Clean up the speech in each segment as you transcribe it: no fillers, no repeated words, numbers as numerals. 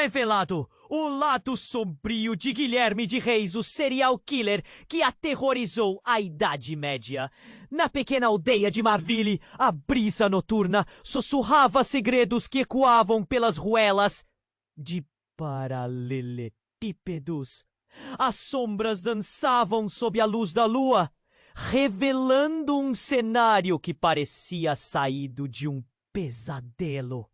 Revelado o lado sombrio de Guilherme de Reis, o serial killer que aterrorizou a Idade Média. Na pequena aldeia de Marville, a brisa noturna sussurrava segredos que ecoavam pelas ruelas de paralelepípedos. As sombras dançavam sob a luz da lua, revelando um cenário que parecia saído de um pesadelo.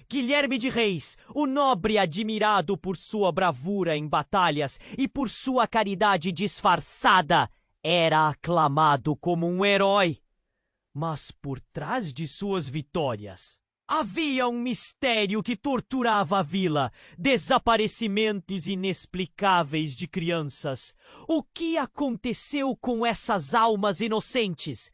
Guilherme de Reis, o nobre admirado por sua bravura em batalhas e por sua caridade disfarçada, era aclamado como um herói. Mas por trás de suas vitórias, havia um mistério que torturava a vila, desaparecimentos inexplicáveis de crianças. O que aconteceu com essas almas inocentes?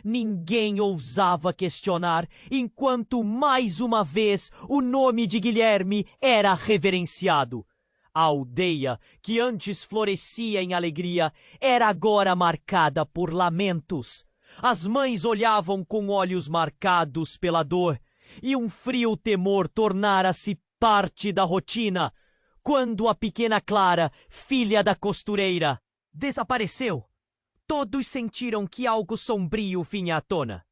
Ninguém ousava questionar, enquanto mais uma vez o nome de Guilherme era reverenciado. A aldeia, que antes florescia em alegria, era agora marcada por lamentos. As mães olhavam com olhos marcados pela dor, e um frio temor tornara-se parte da rotina, quando a pequena Clara, filha da costureira, desapareceu. Todos sentiram que algo sombrio vinha à tona.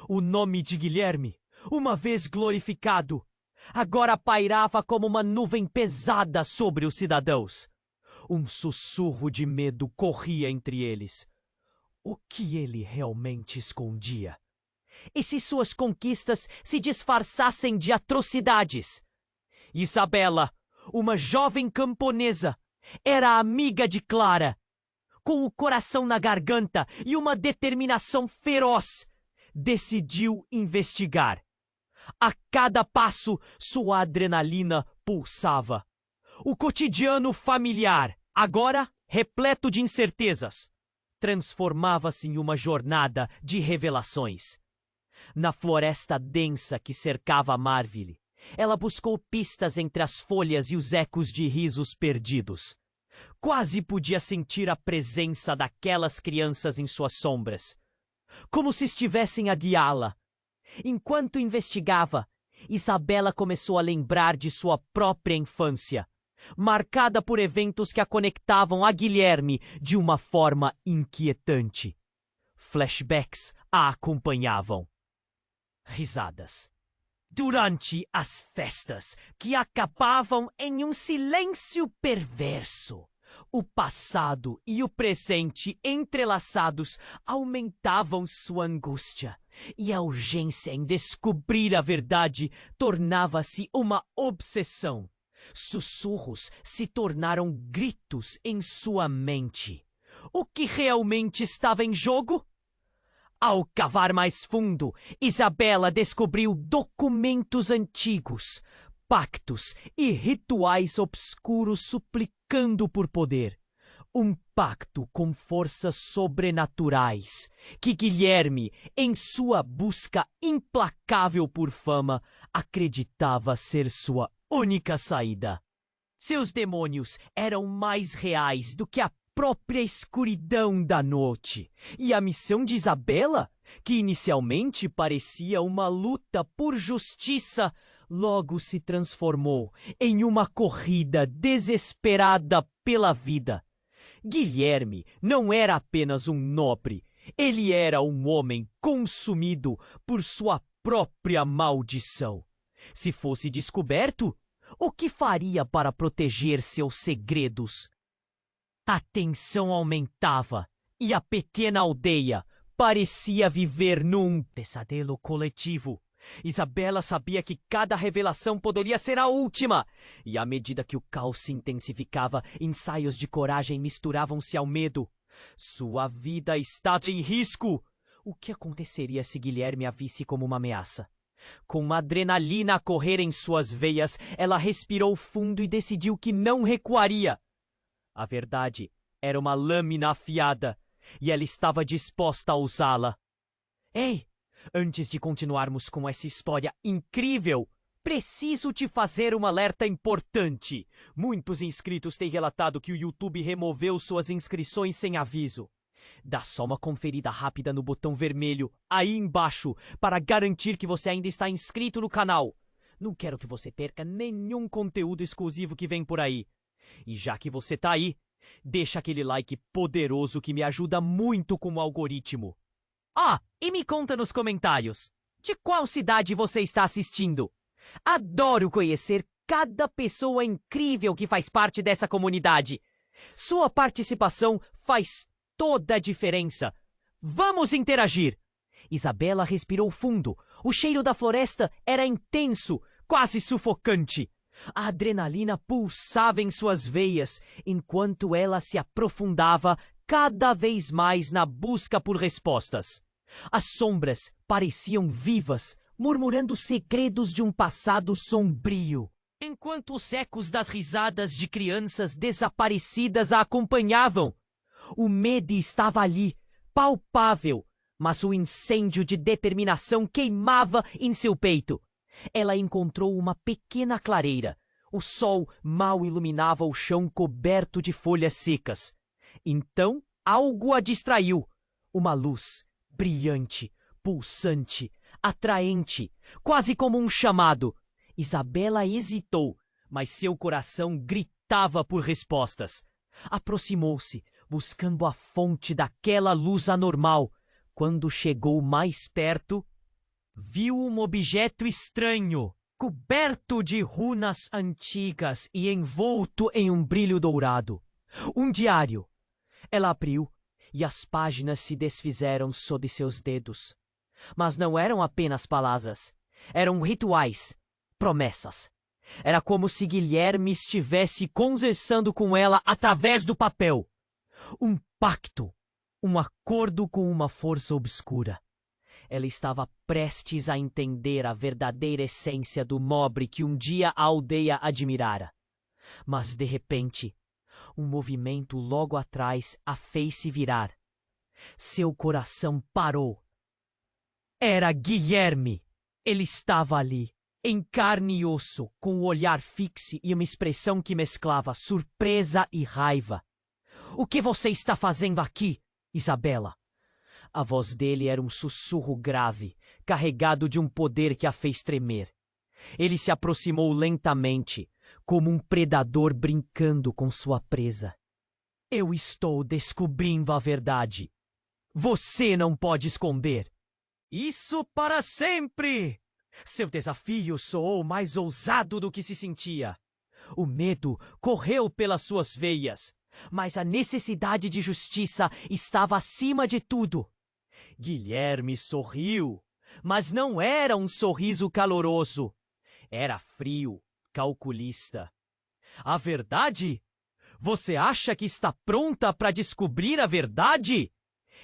O nome de Guilherme, uma vez glorificado, agora pairava como uma nuvem pesada sobre os cidadãos. Um sussurro de medo corria entre eles. O que ele realmente escondia? E se suas conquistas se disfarçassem de atrocidades? Isabela, uma jovem camponesa, era amiga de Clara. Com o coração na garganta e uma determinação feroz, decidiu investigar. A cada passo, sua adrenalina pulsava. O cotidiano familiar, agora repleto de incertezas, transformava-se em uma jornada de revelações. Na floresta densa que cercava Marville, ela buscou pistas entre as folhas e os ecos de risos perdidos. Quase podia sentir a presença daquelas crianças em suas sombras, como se estivessem a guiá-la. Enquanto investigava, Isabela começou a lembrar de sua própria infância, marcada por eventos que a conectavam a Guilherme de uma forma inquietante. Flashbacks a acompanhavam. Risadas. Durante as festas, que acabavam em um silêncio perverso, o passado e o presente entrelaçados aumentavam sua angústia, e a urgência em descobrir a verdade tornava-se uma obsessão. Sussurros se tornaram gritos em sua mente. O que realmente estava em jogo? Ao cavar mais fundo, Isabela descobriu documentos antigos, pactos e rituais obscuros suplicando por poder. Um pacto com forças sobrenaturais que Guilherme, em sua busca implacável por fama, acreditava ser sua única saída. Seus demônios eram mais reais do que a própria escuridão da noite. E a missão de Isabela, que inicialmente parecia uma luta por justiça, logo se transformou em uma corrida desesperada pela vida. Guilherme não era apenas um nobre, ele era um homem consumido por sua própria maldição. Se fosse descoberto, o que faria para proteger seus segredos? A tensão aumentava e a pequena aldeia parecia viver num pesadelo coletivo. Isabela sabia que cada revelação poderia ser a última, e à medida que o caos se intensificava, ensaios de coragem misturavam-se ao medo. Sua vida estava em risco. O que aconteceria se Guilherme a visse como uma ameaça? Com uma adrenalina a correr em suas veias, ela respirou fundo e decidiu que não recuaria. A verdade era uma lâmina afiada, e ela estava disposta a usá-la. Ei! Antes de continuarmos com essa história incrível, preciso te fazer um alerta importante. Muitos inscritos têm relatado que o YouTube removeu suas inscrições sem aviso. Dá só uma conferida rápida no botão vermelho aí embaixo para garantir que você ainda está inscrito no canal. Não quero que você perca nenhum conteúdo exclusivo que vem por aí. E já que você tá aí, deixa aquele like poderoso que me ajuda muito com o algoritmo. E me conta nos comentários, de qual cidade você está assistindo? Adoro conhecer cada pessoa incrível que faz parte dessa comunidade. Sua participação faz toda a diferença. Vamos interagir! Isabela respirou fundo. O cheiro da floresta era intenso, quase sufocante. A adrenalina pulsava em suas veias, enquanto ela se aprofundava cada vez mais na busca por respostas. As sombras pareciam vivas, murmurando segredos de um passado sombrio, enquanto os ecos das risadas de crianças desaparecidas a acompanhavam. O medo estava ali, palpável, mas o incêndio de determinação queimava em seu peito. Ela encontrou uma pequena clareira. O sol mal iluminava o chão coberto de folhas secas. Então, algo a distraiu. Uma luz, brilhante, pulsante, atraente, quase como um chamado. Isabela hesitou, mas seu coração gritava por respostas. Aproximou-se, buscando a fonte daquela luz anormal. Quando chegou mais perto, viu um objeto estranho, coberto de runas antigas e envolto em um brilho dourado. Um diário. Ela abriu e as páginas se desfizeram sob seus dedos. Mas não eram apenas palavras. Eram rituais, promessas. Era como se Guilherme estivesse conversando com ela através do papel. Um pacto. Um acordo com uma força obscura. Ela estava prestes a entender a verdadeira essência do nobre que um dia a aldeia admirara. Mas, de repente, um movimento logo atrás a fez se virar. Seu coração parou. Era Guilherme! Ele estava ali, em carne e osso, com o olhar fixo e uma expressão que mesclava surpresa e raiva. O que você está fazendo aqui, Isabela? A voz dele era um sussurro grave, carregado de um poder que a fez tremer. Ele se aproximou lentamente, como um predador brincando com sua presa. Eu estou descobrindo a verdade. Você não pode esconder. Isso para sempre! Seu desafio soou mais ousado do que se sentia. O medo correu pelas suas veias. Mas a necessidade de justiça estava acima de tudo. Guilherme sorriu, mas não era um sorriso caloroso. Era frio, calculista. A verdade? Você acha que está pronta para descobrir a verdade?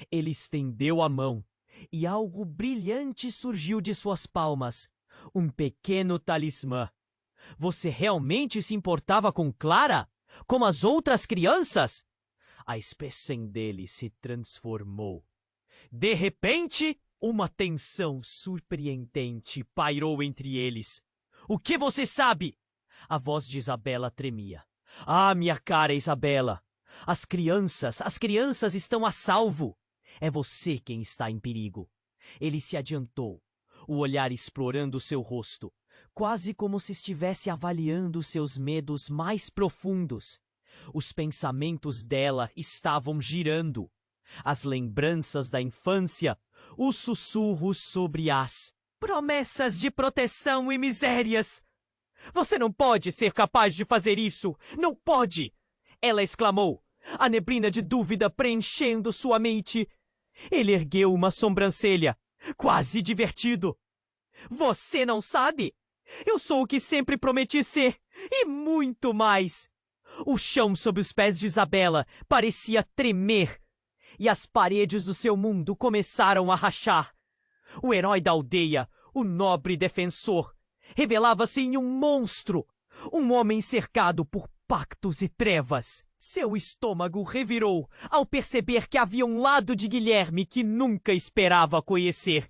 Ele estendeu a mão, e algo brilhante surgiu de suas palmas. Um pequeno talismã. Você realmente se importava com Clara? Como as outras crianças? A expressão dele se transformou. De repente, uma tensão surpreendente pairou entre eles. O que você sabe? A voz de Isabela tremia. Minha cara Isabela. As crianças estão a salvo. É você quem está em perigo. Ele se adiantou, o olhar explorando seu rosto, quase como se estivesse avaliando seus medos mais profundos. Os pensamentos dela estavam girando. As lembranças da infância, os sussurros sobre as promessas de proteção e misérias. Você não pode ser capaz de fazer isso! Não pode! Ela exclamou, a neblina de dúvida preenchendo sua mente. Ele ergueu uma sobrancelha, quase divertido. Você não sabe? Eu sou o que sempre prometi ser, e muito mais. O chão sob os pés de Isabela parecia tremer, e as paredes do seu mundo começaram a rachar. O herói da aldeia, o nobre defensor, revelava-se em um monstro, um homem cercado por pactos e trevas. Seu estômago revirou ao perceber que havia um lado de Guilherme que nunca esperava conhecer.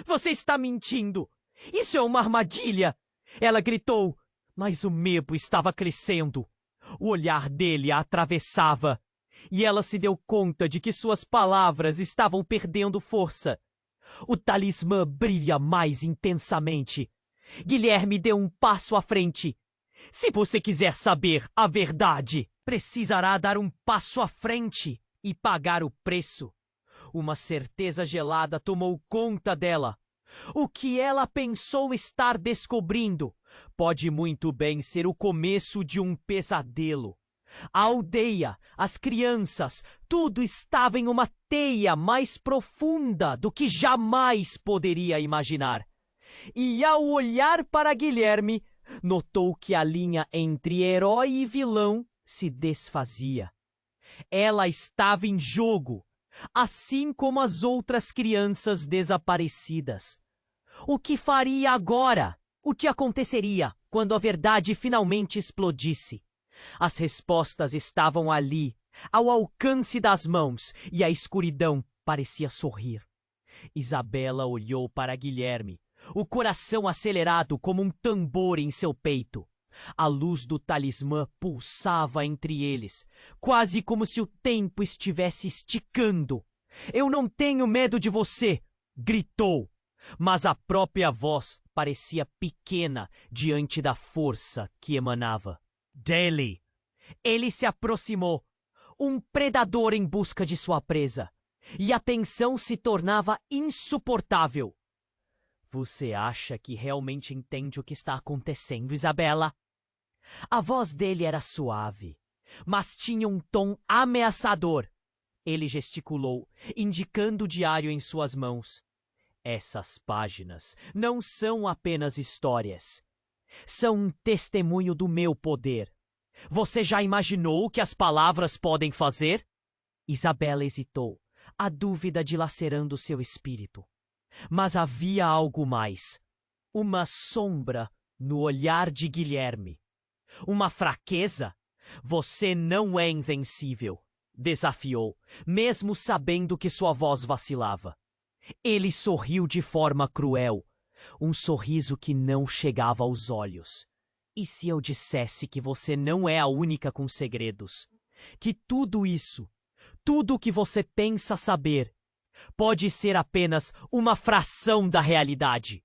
Você está mentindo! Isso é uma armadilha! Ela gritou, mas o medo estava crescendo. O olhar dele a atravessava, e ela se deu conta de que suas palavras estavam perdendo força. O talismã brilha mais intensamente. Guilherme deu um passo à frente. Se você quiser saber a verdade, precisará dar um passo à frente e pagar o preço. Uma certeza gelada tomou conta dela. O que ela pensou estar descobrindo pode muito bem ser o começo de um pesadelo. A aldeia, as crianças, tudo estava em uma teia mais profunda do que jamais poderia imaginar. E ao olhar para Guilherme, notou que a linha entre herói e vilão se desfazia. Ela estava em jogo, assim como as outras crianças desaparecidas. O que faria agora? O que aconteceria quando a verdade finalmente explodisse? As respostas estavam ali, ao alcance das mãos, e a escuridão parecia sorrir. Isabela olhou para Guilherme, o coração acelerado como um tambor em seu peito. A luz do talismã pulsava entre eles, quase como se o tempo estivesse esticando. "Eu não tenho medo de você!" gritou. Mas a própria voz parecia pequena diante da força que emanava dele. Ele se aproximou, um predador em busca de sua presa, e a tensão se tornava insuportável. "Você acha que realmente entende o que está acontecendo, Isabela?" A voz dele era suave, mas tinha um tom ameaçador. Ele gesticulou, indicando o diário em suas mãos. "Essas páginas não são apenas histórias. São um testemunho do meu poder. Você já imaginou o que as palavras podem fazer?" Isabela hesitou, a dúvida dilacerando seu espírito. Mas havia algo mais. Uma sombra no olhar de Guilherme. Uma fraqueza? "Você não é invencível", desafiou, mesmo sabendo que sua voz vacilava. Ele sorriu de forma cruel, um sorriso que não chegava aos olhos. "E se eu dissesse que você não é a única com segredos? Que tudo isso, tudo o que você pensa saber, pode ser apenas uma fração da realidade?"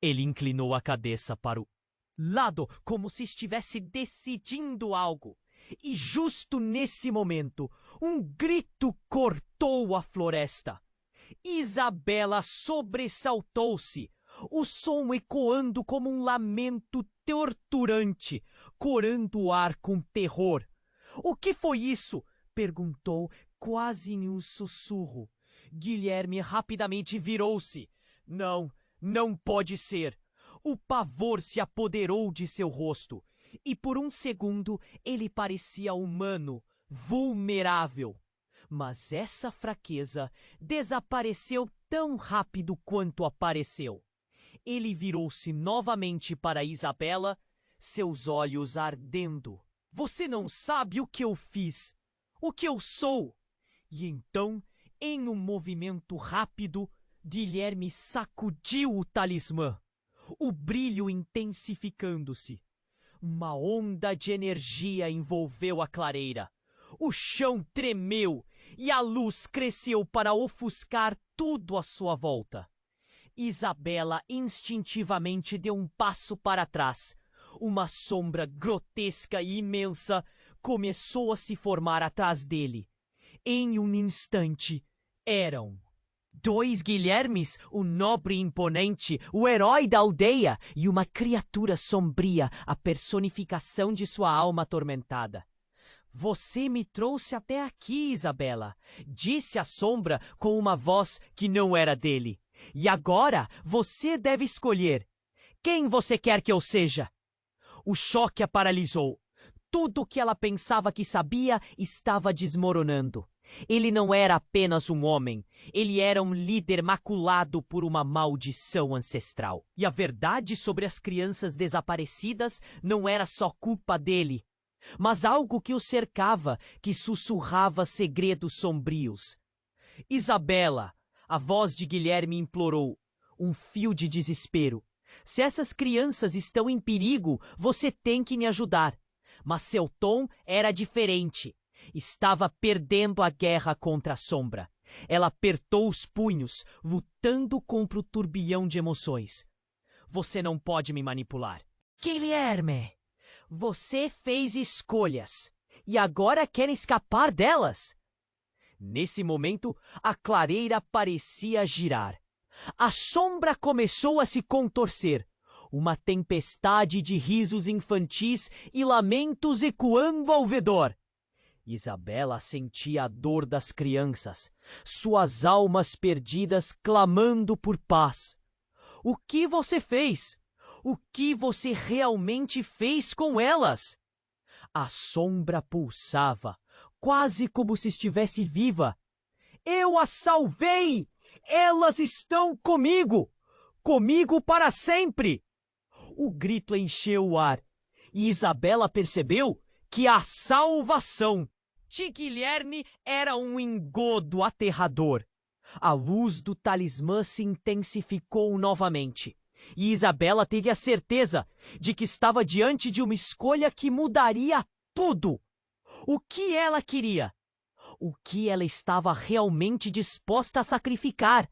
Ele inclinou a cabeça para o lado, como se estivesse decidindo algo. E justo nesse momento, um grito cortou a floresta. Isabela sobressaltou-se, o som ecoando como um lamento torturante, corando o ar com terror. "O que foi isso?" perguntou, quase em um sussurro. Guilherme rapidamente virou-se. Não pode ser. O pavor se apoderou de seu rosto, e por um segundo ele parecia humano, vulnerável. Mas essa fraqueza desapareceu tão rápido quanto apareceu. Ele virou-se novamente para Isabela, seus olhos ardendo. "Você não sabe o que eu fiz, o que eu sou!" E então, em um movimento rápido, Guilherme sacudiu o talismã, o brilho intensificando-se. Uma onda de energia envolveu a clareira. O chão tremeu e a luz cresceu para ofuscar tudo à sua volta. Isabela instintivamente deu um passo para trás. Uma sombra grotesca e imensa começou a se formar atrás dele. Em um instante, eram 2 Guilhermes, o nobre e imponente, o herói da aldeia, e uma criatura sombria, a personificação de sua alma atormentada. "Você me trouxe até aqui, Isabela", disse a sombra com uma voz que não era dele. "E agora você deve escolher. Quem você quer que eu seja?" O choque a paralisou. Tudo o que ela pensava que sabia estava desmoronando. Ele não era apenas um homem, ele era um líder maculado por uma maldição ancestral. E a verdade sobre as crianças desaparecidas não era só culpa dele, mas algo que o cercava, que sussurrava segredos sombrios. "Isabela", a voz de Guilherme implorou, um fio de desespero. "Se essas crianças estão em perigo, você tem que me ajudar." Mas seu tom era diferente. Estava perdendo a guerra contra a sombra. Ela apertou os punhos, lutando contra o turbilhão de emoções. Você não pode me manipular. Guilherme, você fez escolhas e agora quer escapar delas? Nesse momento, a clareira parecia girar. A sombra começou a se contorcer. Uma tempestade de risos infantis e lamentos ecoando ao redor. Isabela sentia a dor das crianças, suas almas perdidas clamando por paz. O que você fez? O que você realmente fez com elas? A sombra pulsava, quase como se estivesse viva. Eu as salvei! Elas estão comigo! Comigo para sempre! O grito encheu o ar, e Isabela percebeu que a salvação de Guilherme era um engodo aterrador. A luz do talismã se intensificou novamente, e Isabela teve a certeza de que estava diante de uma escolha que mudaria tudo. O que ela queria? O que ela estava realmente disposta a sacrificar?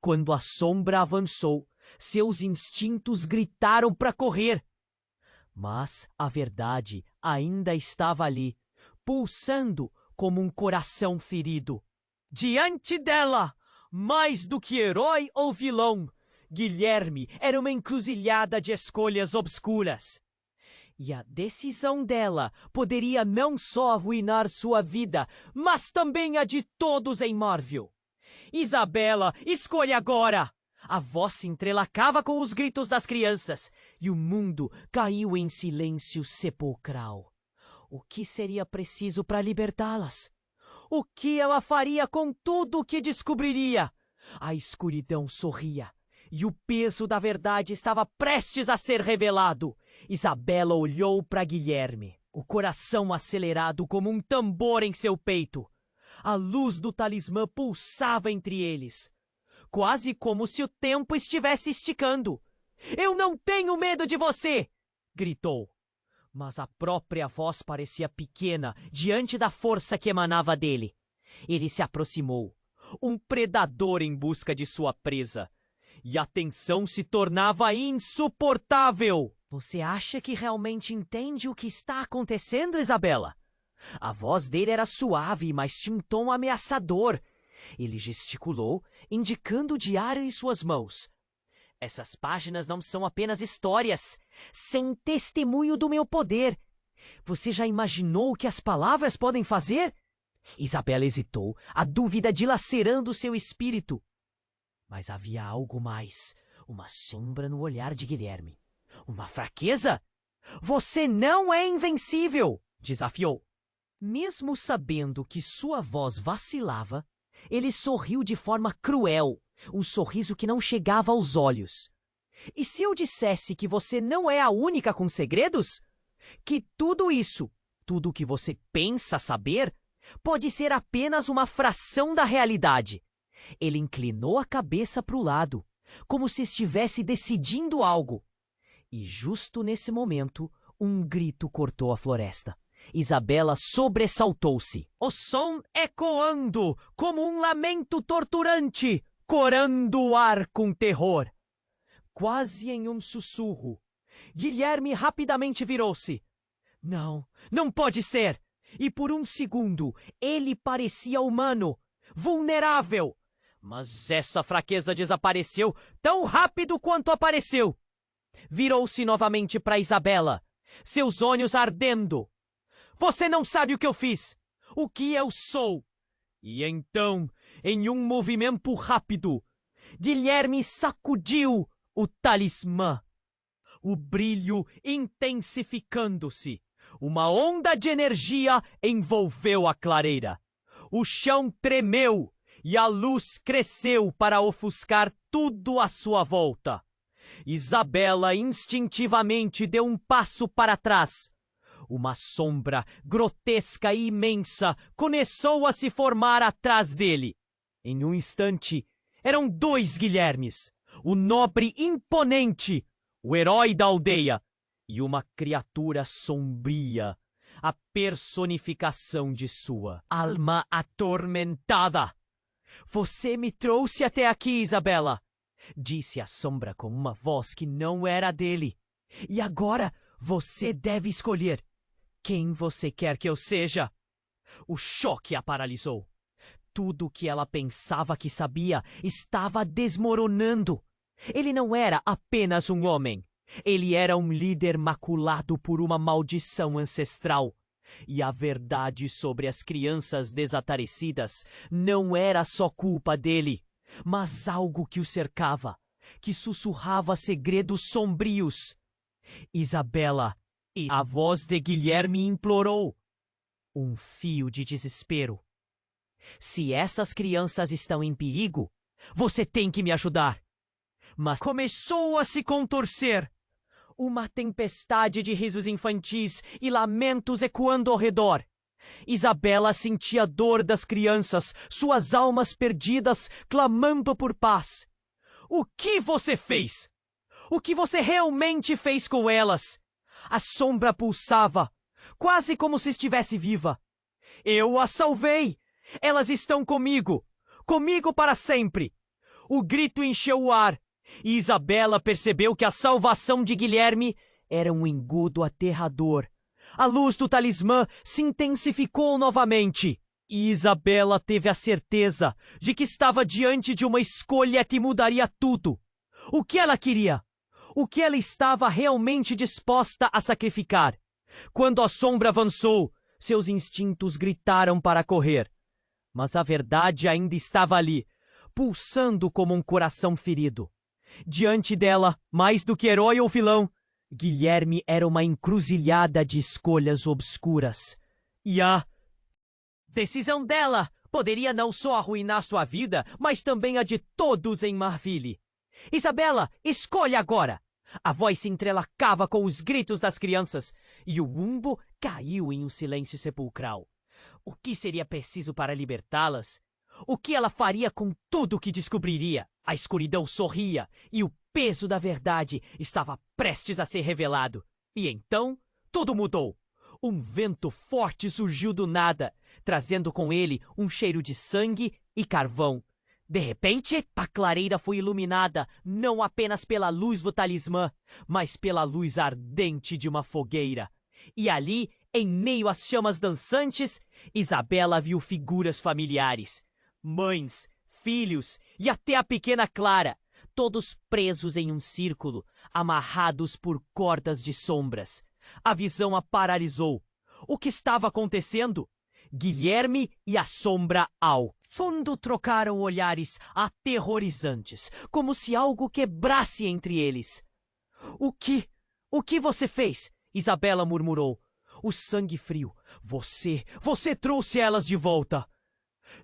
Quando a sombra avançou, seus instintos gritaram para correr. Mas a verdade ainda estava ali, pulsando como um coração ferido. Diante dela, mais do que herói ou vilão, Guilherme era uma encruzilhada de escolhas obscuras. E a decisão dela poderia não só arruinar sua vida, mas também a de todos em Marvel. Isabela, escolha agora! A voz se entrelacava com os gritos das crianças, e o mundo caiu em silêncio sepulcral. O que seria preciso para libertá-las? O que ela faria com tudo o que descobriria? A escuridão sorria, e o peso da verdade estava prestes a ser revelado. Isabela olhou para Guilherme, o coração acelerado como um tambor em seu peito. A luz do talismã pulsava entre eles, quase como se o tempo estivesse esticando. Eu não tenho medo de você! Gritou. Mas a própria voz parecia pequena diante da força que emanava dele. Ele se aproximou, um predador em busca de sua presa. E a tensão se tornava insuportável. Você acha que realmente entende o que está acontecendo, Isabela? A voz dele era suave, mas tinha um tom ameaçador. Ele gesticulou, indicando o diário em suas mãos. Essas páginas não são apenas histórias, são testemunho do meu poder. Você já imaginou o que as palavras podem fazer? Isabela hesitou, a dúvida dilacerando seu espírito. Mas havia algo mais, uma sombra no olhar de Guilherme. Uma fraqueza? Você não é invencível, desafiou. Mesmo sabendo que sua voz vacilava, ele sorriu de forma cruel, um sorriso que não chegava aos olhos. E se eu dissesse que você não é a única com segredos? Que tudo isso, tudo o que você pensa saber, pode ser apenas uma fração da realidade? Ele inclinou a cabeça para o lado, como se estivesse decidindo algo. E justo nesse momento, um grito cortou a floresta. Isabela sobressaltou-se. O som ecoando como um lamento torturante, corando o ar com terror. Quase em um sussurro, Guilherme rapidamente virou-se. Não, não pode ser! E por um segundo, ele parecia humano, vulnerável. Mas essa fraqueza desapareceu tão rápido quanto apareceu. Virou-se novamente para Isabela, seus olhos ardendo. Você não sabe o que eu fiz, o que eu sou. E então, em um movimento rápido, Guilherme sacudiu o talismã. O brilho intensificando-se. Uma onda de energia envolveu a clareira. O chão tremeu e a luz cresceu para ofuscar tudo à sua volta. Isabela instintivamente deu um passo para trás. Uma sombra grotesca e imensa começou a se formar atrás dele. Em um instante, eram dois Guilhermes, o nobre imponente, o herói da aldeia, e uma criatura sombria, a personificação de sua alma atormentada. Você me trouxe até aqui, Isabela. Disse a sombra com uma voz que não era dele. E agora você deve escolher quem você quer que eu seja. O choque a paralisou. Tudo o que ela pensava que sabia estava desmoronando. Ele não era apenas um homem. Ele era um líder maculado por uma maldição ancestral. E a verdade sobre as crianças desaparecidas não era só culpa dele, mas algo que o cercava, que sussurrava segredos sombrios. Isabela, e a voz de Guilherme implorou. Um fio de desespero. Se essas crianças estão em perigo, você tem que me ajudar. Mas começou a se contorcer. Uma tempestade de risos infantis e lamentos ecoando ao redor. Isabela sentia a dor das crianças, suas almas perdidas, clamando por paz. O que você fez? O que você realmente fez com elas? A sombra pulsava, quase como se estivesse viva. Eu as salvei! Elas estão comigo! Comigo para sempre! O grito encheu o ar. E Isabela percebeu que a salvação de Guilherme era um engodo aterrador. A luz do talismã se intensificou novamente. E Isabela teve a certeza de que estava diante de uma escolha que mudaria tudo. O que ela queria? O que ela estava realmente disposta a sacrificar? Quando a sombra avançou, seus instintos gritaram para correr. Mas a verdade ainda estava ali, pulsando como um coração ferido. Diante dela, mais do que herói ou vilão, Guilherme era uma encruzilhada de escolhas obscuras. E a decisão dela poderia não só arruinar sua vida, mas também a de todos em Marville. Isabela, escolha agora! A voz se entrelacava com os gritos das crianças, e o umbo caiu em um silêncio sepulcral. O que seria preciso para libertá-las? O que ela faria com tudo o que descobriria? A escuridão sorria e o peso da verdade estava prestes a ser revelado. E então, tudo mudou. Um vento forte surgiu do nada, trazendo com ele um cheiro de sangue e carvão. De repente, a clareira foi iluminada não apenas pela luz do talismã, mas pela luz ardente de uma fogueira. E ali, em meio às chamas dançantes, Isabela viu figuras familiares. Mães, filhos e até a pequena Clara, todos presos em um círculo, amarrados por cordas de sombras. A visão a paralisou. O que estava acontecendo? Guilherme e a sombra ao fundo trocaram olhares aterrorizantes, como se algo quebrasse entre eles. O que você fez? Isabela murmurou. O sangue frio. Você trouxe elas de volta.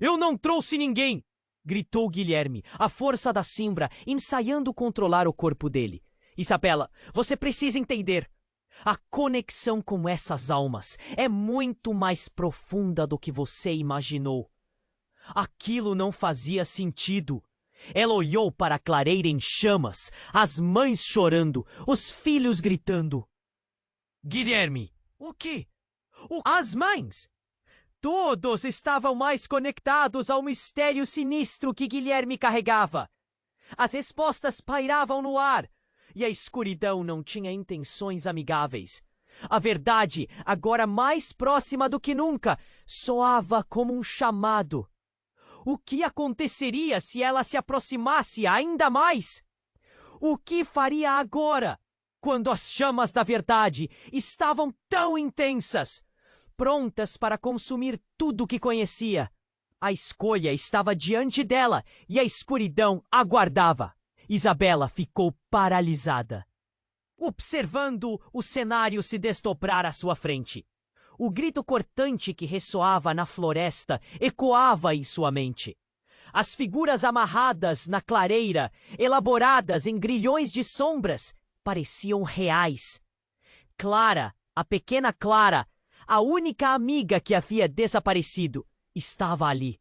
Eu não trouxe ninguém! Gritou Guilherme, a força da sombra ensaiando controlar o corpo dele. Isabela, você precisa entender. A conexão com essas almas é muito mais profunda do que você imaginou. Aquilo não fazia sentido. Ela olhou para a clareira em chamas, as mães chorando, os filhos gritando. Guilherme, o quê? As mães! Todos estavam mais conectados ao mistério sinistro que Guilherme carregava. As respostas pairavam no ar, e a escuridão não tinha intenções amigáveis. A verdade, agora mais próxima do que nunca, soava como um chamado. O que aconteceria se ela se aproximasse ainda mais? O que faria agora, quando as chamas da verdade estavam tão intensas, prontas para consumir tudo o que conhecia? A escolha estava diante dela e a escuridão aguardava. Isabela ficou paralisada, observando o cenário se desdobrar à sua frente. O grito cortante que ressoava na floresta ecoava em sua mente. As figuras amarradas na clareira, elaboradas em grilhões de sombras, pareciam reais. Clara, a pequena Clara, a única amiga que havia desaparecido, estava ali.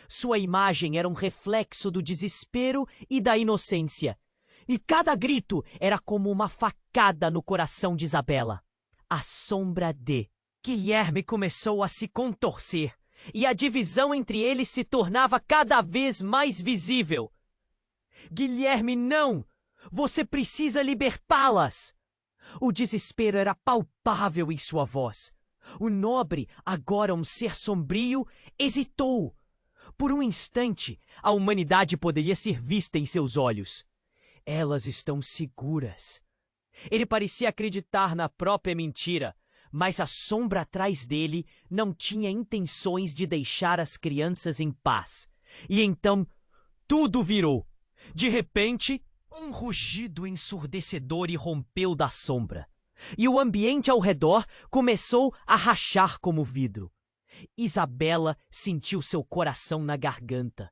Sua imagem era um reflexo do desespero e da inocência. E cada grito era como uma facada no coração de Isabela. A sombra de Guilherme começou a se contorcer, e a divisão entre eles se tornava cada vez mais visível. Guilherme, não! Você precisa libertá-las! O desespero era palpável em sua voz. O nobre, agora um ser sombrio, hesitou. Por um instante, a humanidade poderia ser vista em seus olhos. Elas estão seguras. Ele parecia acreditar na própria mentira, mas a sombra atrás dele não tinha intenções de deixar as crianças em paz. E então, tudo virou. De repente, um rugido ensurdecedor irrompeu da sombra, e o ambiente ao redor começou a rachar como vidro. Isabela sentiu seu coração na garganta.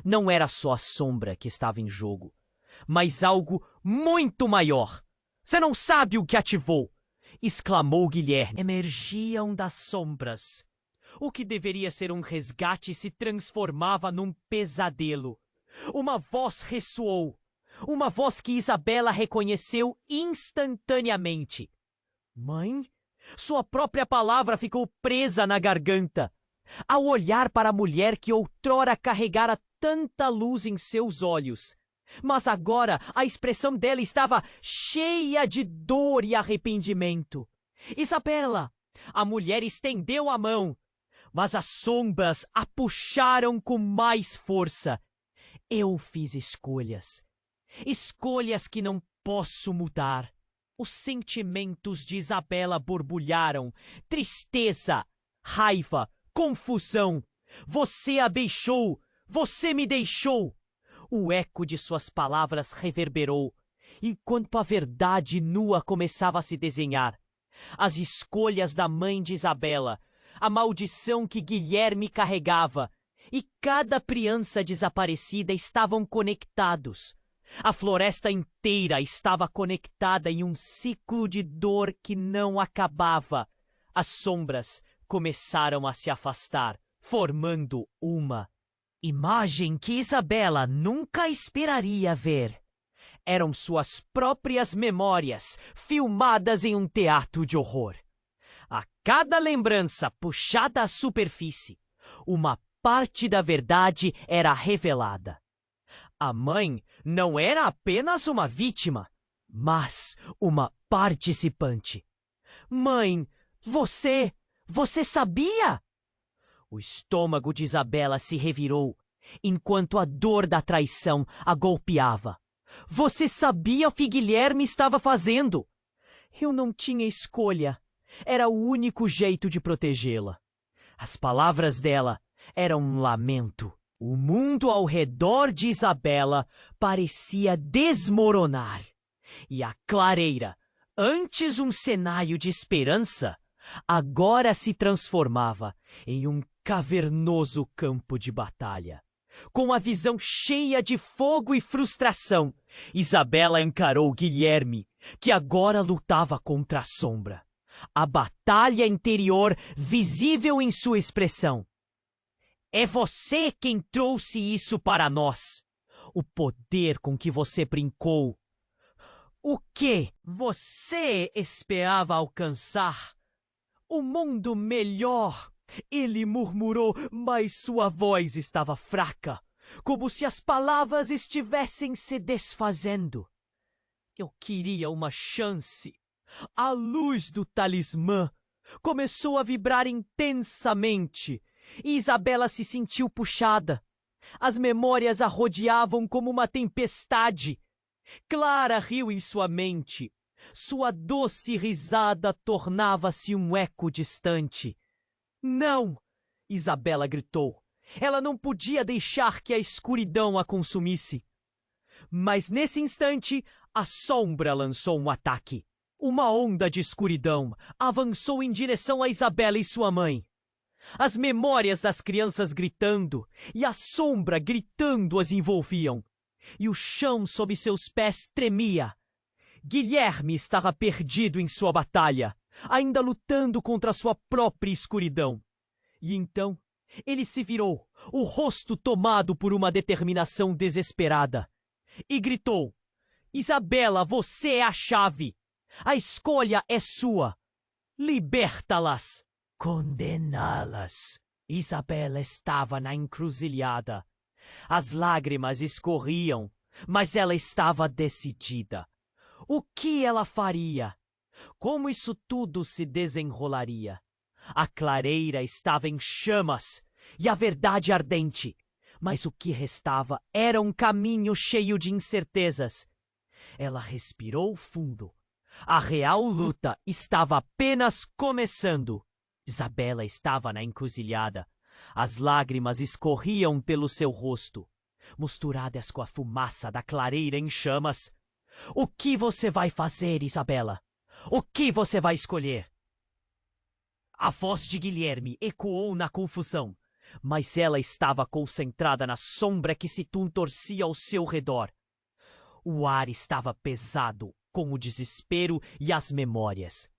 Não era só a sombra que estava em jogo, mas algo muito maior. Você não sabe o que ativou! Exclamou Guilherme. Emergiam das sombras. O que deveria ser um resgate se transformava num pesadelo. Uma voz ressoou. Uma voz que Isabela reconheceu instantaneamente. Mãe? Sua própria palavra ficou presa na garganta. Ao olhar para a mulher que outrora carregara tanta luz em seus olhos, mas agora a expressão dela estava cheia de dor e arrependimento. Isabela! A mulher estendeu a mão, mas as sombras a puxaram com mais força. Eu fiz escolhas. Escolhas que não posso mudar. Os sentimentos de Isabela borbulharam. Tristeza, raiva, confusão. Você a deixou! Você me deixou! O eco de suas palavras reverberou, enquanto a verdade nua começava a se desenhar. As escolhas da mãe de Isabela, a maldição que Guilherme carregava, e cada criança desaparecida estavam conectados. A floresta inteira estava conectada em um ciclo de dor que não acabava. As sombras começaram a se afastar, formando uma imagem que Isabela nunca esperaria ver. Eram suas próprias memórias, filmadas em um teatro de horror. A cada lembrança puxada à superfície, uma parte da verdade era revelada. A mãe não era apenas uma vítima, mas uma participante. Mãe, você sabia? O estômago de Isabela se revirou, enquanto a dor da traição a golpeava. Você sabia o que Guilherme estava fazendo? Eu não tinha escolha. Era o único jeito de protegê-la. As palavras dela eram um lamento. O mundo ao redor de Isabela parecia desmoronar. E a clareira, antes um cenário de esperança, agora se transformava em um cavernoso campo de batalha. Com a visão cheia de fogo e frustração, Isabela encarou Guilherme, que agora lutava contra a sombra. A batalha interior visível em sua expressão. É você quem trouxe isso para nós. O poder com que você brincou. O que você esperava alcançar? O mundo melhor. Ele murmurou, mas sua voz estava fraca, como se as palavras estivessem se desfazendo. Eu queria uma chance. A luz do talismã começou a vibrar intensamente e Isabela se sentiu puxada. As memórias a rodeavam como uma tempestade. Clara riu em sua mente. Sua doce risada tornava-se um eco distante. Não! Isabela gritou. Ela não podia deixar que a escuridão a consumisse. Mas nesse instante, a sombra lançou um ataque. Uma onda de escuridão avançou em direção a Isabela e sua mãe. As memórias das crianças gritando e a sombra gritando as envolviam. E o chão sob seus pés tremia. Guilherme estava perdido em sua batalha, ainda lutando contra sua própria escuridão. E então, ele se virou, o rosto tomado por uma determinação desesperada, e gritou: Isabela, você é a chave! A escolha é sua! Liberta-las! Condená-las! Isabela estava na encruzilhada. As lágrimas escorriam, mas ela estava decidida. O que ela faria? Como isso tudo se desenrolaria? A clareira estava em chamas e a verdade ardente, mas o que restava era um caminho cheio de incertezas. Ela respirou fundo. A real luta estava apenas começando. Isabela estava na encruzilhada. As lágrimas escorriam pelo seu rosto, misturadas com a fumaça da clareira em chamas. O que você vai fazer, Isabela? O que você vai escolher? A voz de Guilherme ecoou na confusão, mas ela estava concentrada na sombra que se contorcia ao seu redor. O ar estava pesado com o desespero e as memórias.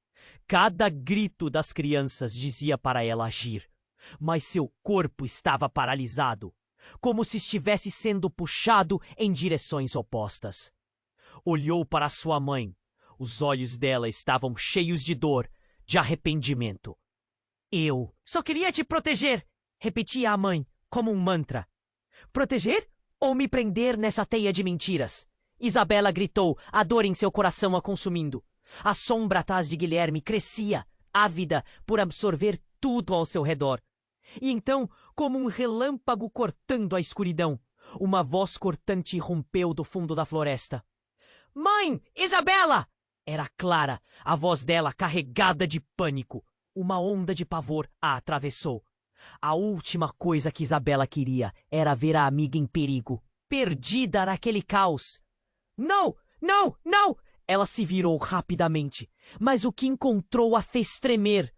Cada grito das crianças dizia para ela agir, mas seu corpo estava paralisado, como se estivesse sendo puxado em direções opostas. Olhou para sua mãe. Os olhos dela estavam cheios de dor, de arrependimento. Eu só queria te proteger, repetia a mãe, como um mantra. Proteger ou me prender nessa teia de mentiras? Isabela gritou, a dor em seu coração a consumindo. A sombra atrás de Guilherme crescia, ávida por absorver tudo ao seu redor. E então, como um relâmpago cortando a escuridão, uma voz cortante rompeu do fundo da floresta. Mãe! Isabela! Era Clara, a voz dela carregada de pânico. Uma onda de pavor a atravessou. A última coisa que Isabela queria era ver a amiga em perigo, perdida naquele caos. Não! Não! Não! Ela se virou rapidamente, mas o que encontrou a fez tremer.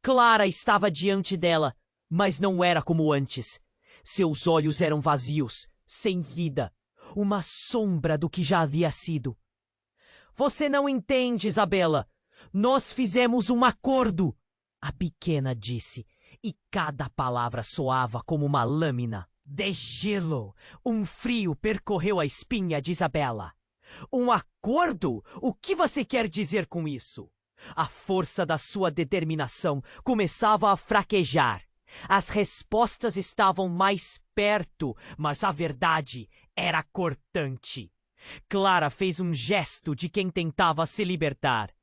Clara estava diante dela, mas não era como antes. Seus olhos eram vazios, sem vida, uma sombra do que já havia sido. Você não entende, Isabela. Nós fizemos um acordo, a pequena disse, e cada palavra soava como uma lâmina de gelo. Um frio percorreu a espinha de Isabela. Um acordo? O que você quer dizer com isso? A força da sua determinação começava a fraquejar. As respostas estavam mais perto, mas a verdade era cortante. Clara fez um gesto de quem tentava se libertar.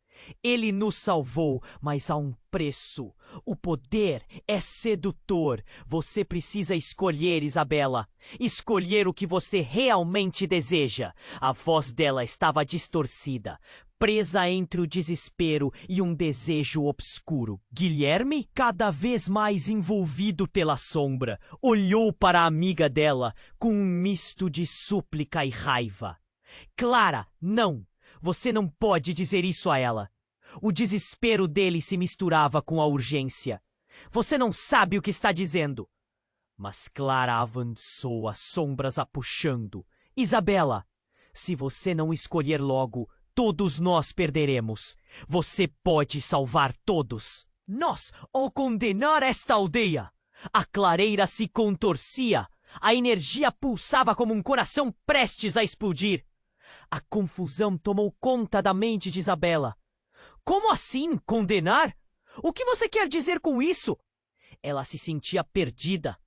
Ele nos salvou, mas a um preço. O poder é sedutor. Você precisa escolher, Isabela. Escolher o que você realmente deseja. A voz dela estava distorcida, presa entre o desespero e um desejo obscuro. Guilherme, cada vez mais envolvido pela sombra, olhou para a amiga dela com um misto de súplica e raiva. Clara, não! Você não pode dizer isso a ela. O desespero dele se misturava com a urgência. Você não sabe o que está dizendo. Mas Clara avançou, as sombras a puxando. Isabela, se você não escolher logo, todos nós perderemos. Você pode salvar todos. Nós, ou condenar esta aldeia. A clareira se contorcia. A energia pulsava como um coração prestes a explodir. A confusão tomou conta da mente de Isabela. Como assim, condenar? O que você quer dizer com isso? Ela se sentia perdida.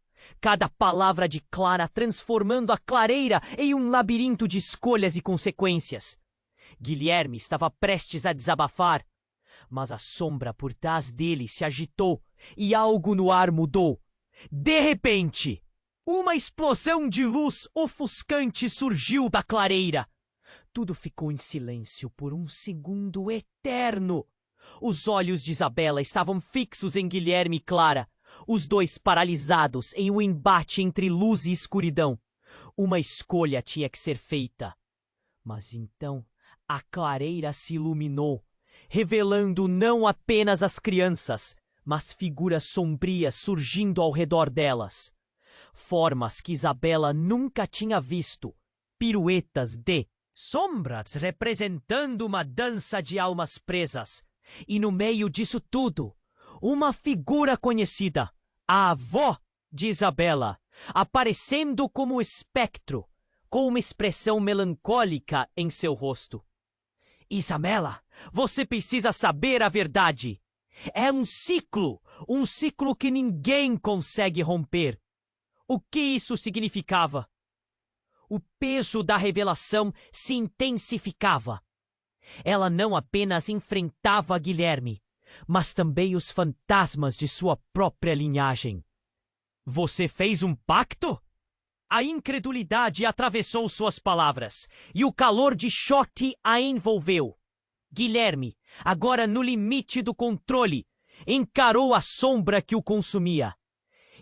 Cada palavra de Clara transformando a clareira em um labirinto de escolhas e consequências. Guilherme estava prestes a desabafar, mas a sombra por trás dele se agitou e algo no ar mudou. De repente, uma explosão de luz ofuscante surgiu da clareira. Tudo ficou em silêncio por um segundo eterno. Os olhos de Isabela estavam fixos em Guilherme e Clara, os dois paralisados em um embate entre luz e escuridão. Uma escolha tinha que ser feita. Mas então a clareira se iluminou, revelando não apenas as crianças, mas figuras sombrias surgindo ao redor delas. Formas que Isabela nunca tinha visto, piruetas de sombras representando uma dança de almas presas. E no meio disso tudo, uma figura conhecida, a avó de Isabela, aparecendo como espectro, com uma expressão melancólica em seu rosto. Isabela, você precisa saber a verdade. É um ciclo que ninguém consegue romper. O que isso significava? O peso da revelação se intensificava. Ela não apenas enfrentava Guilherme, mas também os fantasmas de sua própria linhagem. Você fez um pacto? A incredulidade atravessou suas palavras, e o calor de choque a envolveu. Guilherme, agora no limite do controle, encarou a sombra que o consumia.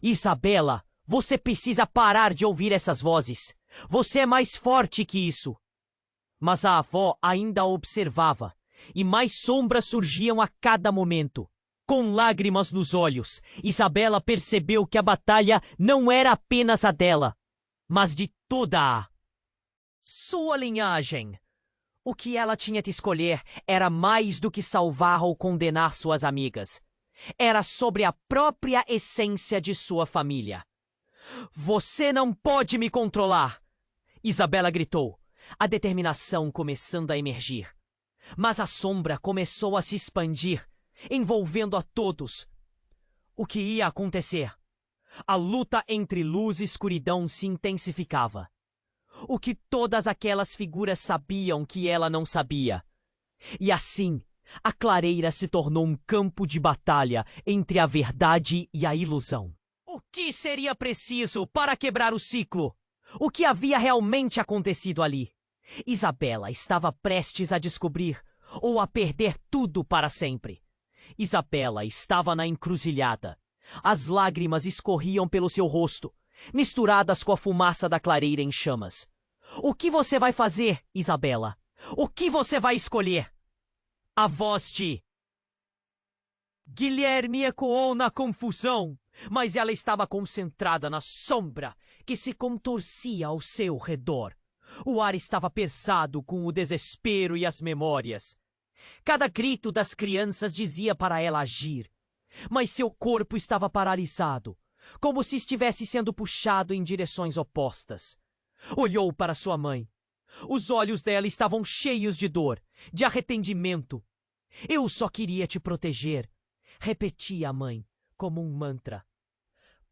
Isabela, você precisa parar de ouvir essas vozes. Você é mais forte que isso. Mas a avó ainda a observava, e mais sombras surgiam a cada momento. Com lágrimas nos olhos, Isabela percebeu que a batalha não era apenas a dela, mas de toda a sua linhagem. O que ela tinha de escolher era mais do que salvar ou condenar suas amigas. Era sobre a própria essência de sua família. Você não pode me controlar! Isabela gritou, a determinação começando a emergir. Mas a sombra começou a se expandir, envolvendo a todos. O que ia acontecer? A luta entre luz e escuridão se intensificava. O que todas aquelas figuras sabiam que ela não sabia. E assim, a clareira se tornou um campo de batalha entre a verdade e a ilusão. O que seria preciso para quebrar o ciclo? O que havia realmente acontecido ali? Isabela estava prestes a descobrir ou a perder tudo para sempre. Isabela estava na encruzilhada. As lágrimas escorriam pelo seu rosto, misturadas com a fumaça da clareira em chamas. O que você vai fazer, Isabela? O que você vai escolher? A voz de Guilherme ecoou na confusão, mas ela estava concentrada na sombra que se contorcia ao seu redor. O ar estava pesado com o desespero e as memórias. Cada grito das crianças dizia para ela agir, mas seu corpo estava paralisado, como se estivesse sendo puxado em direções opostas. Olhou para sua mãe. Os olhos dela estavam cheios de dor, de arrependimento. Eu só queria te proteger, repetia a mãe, como um mantra.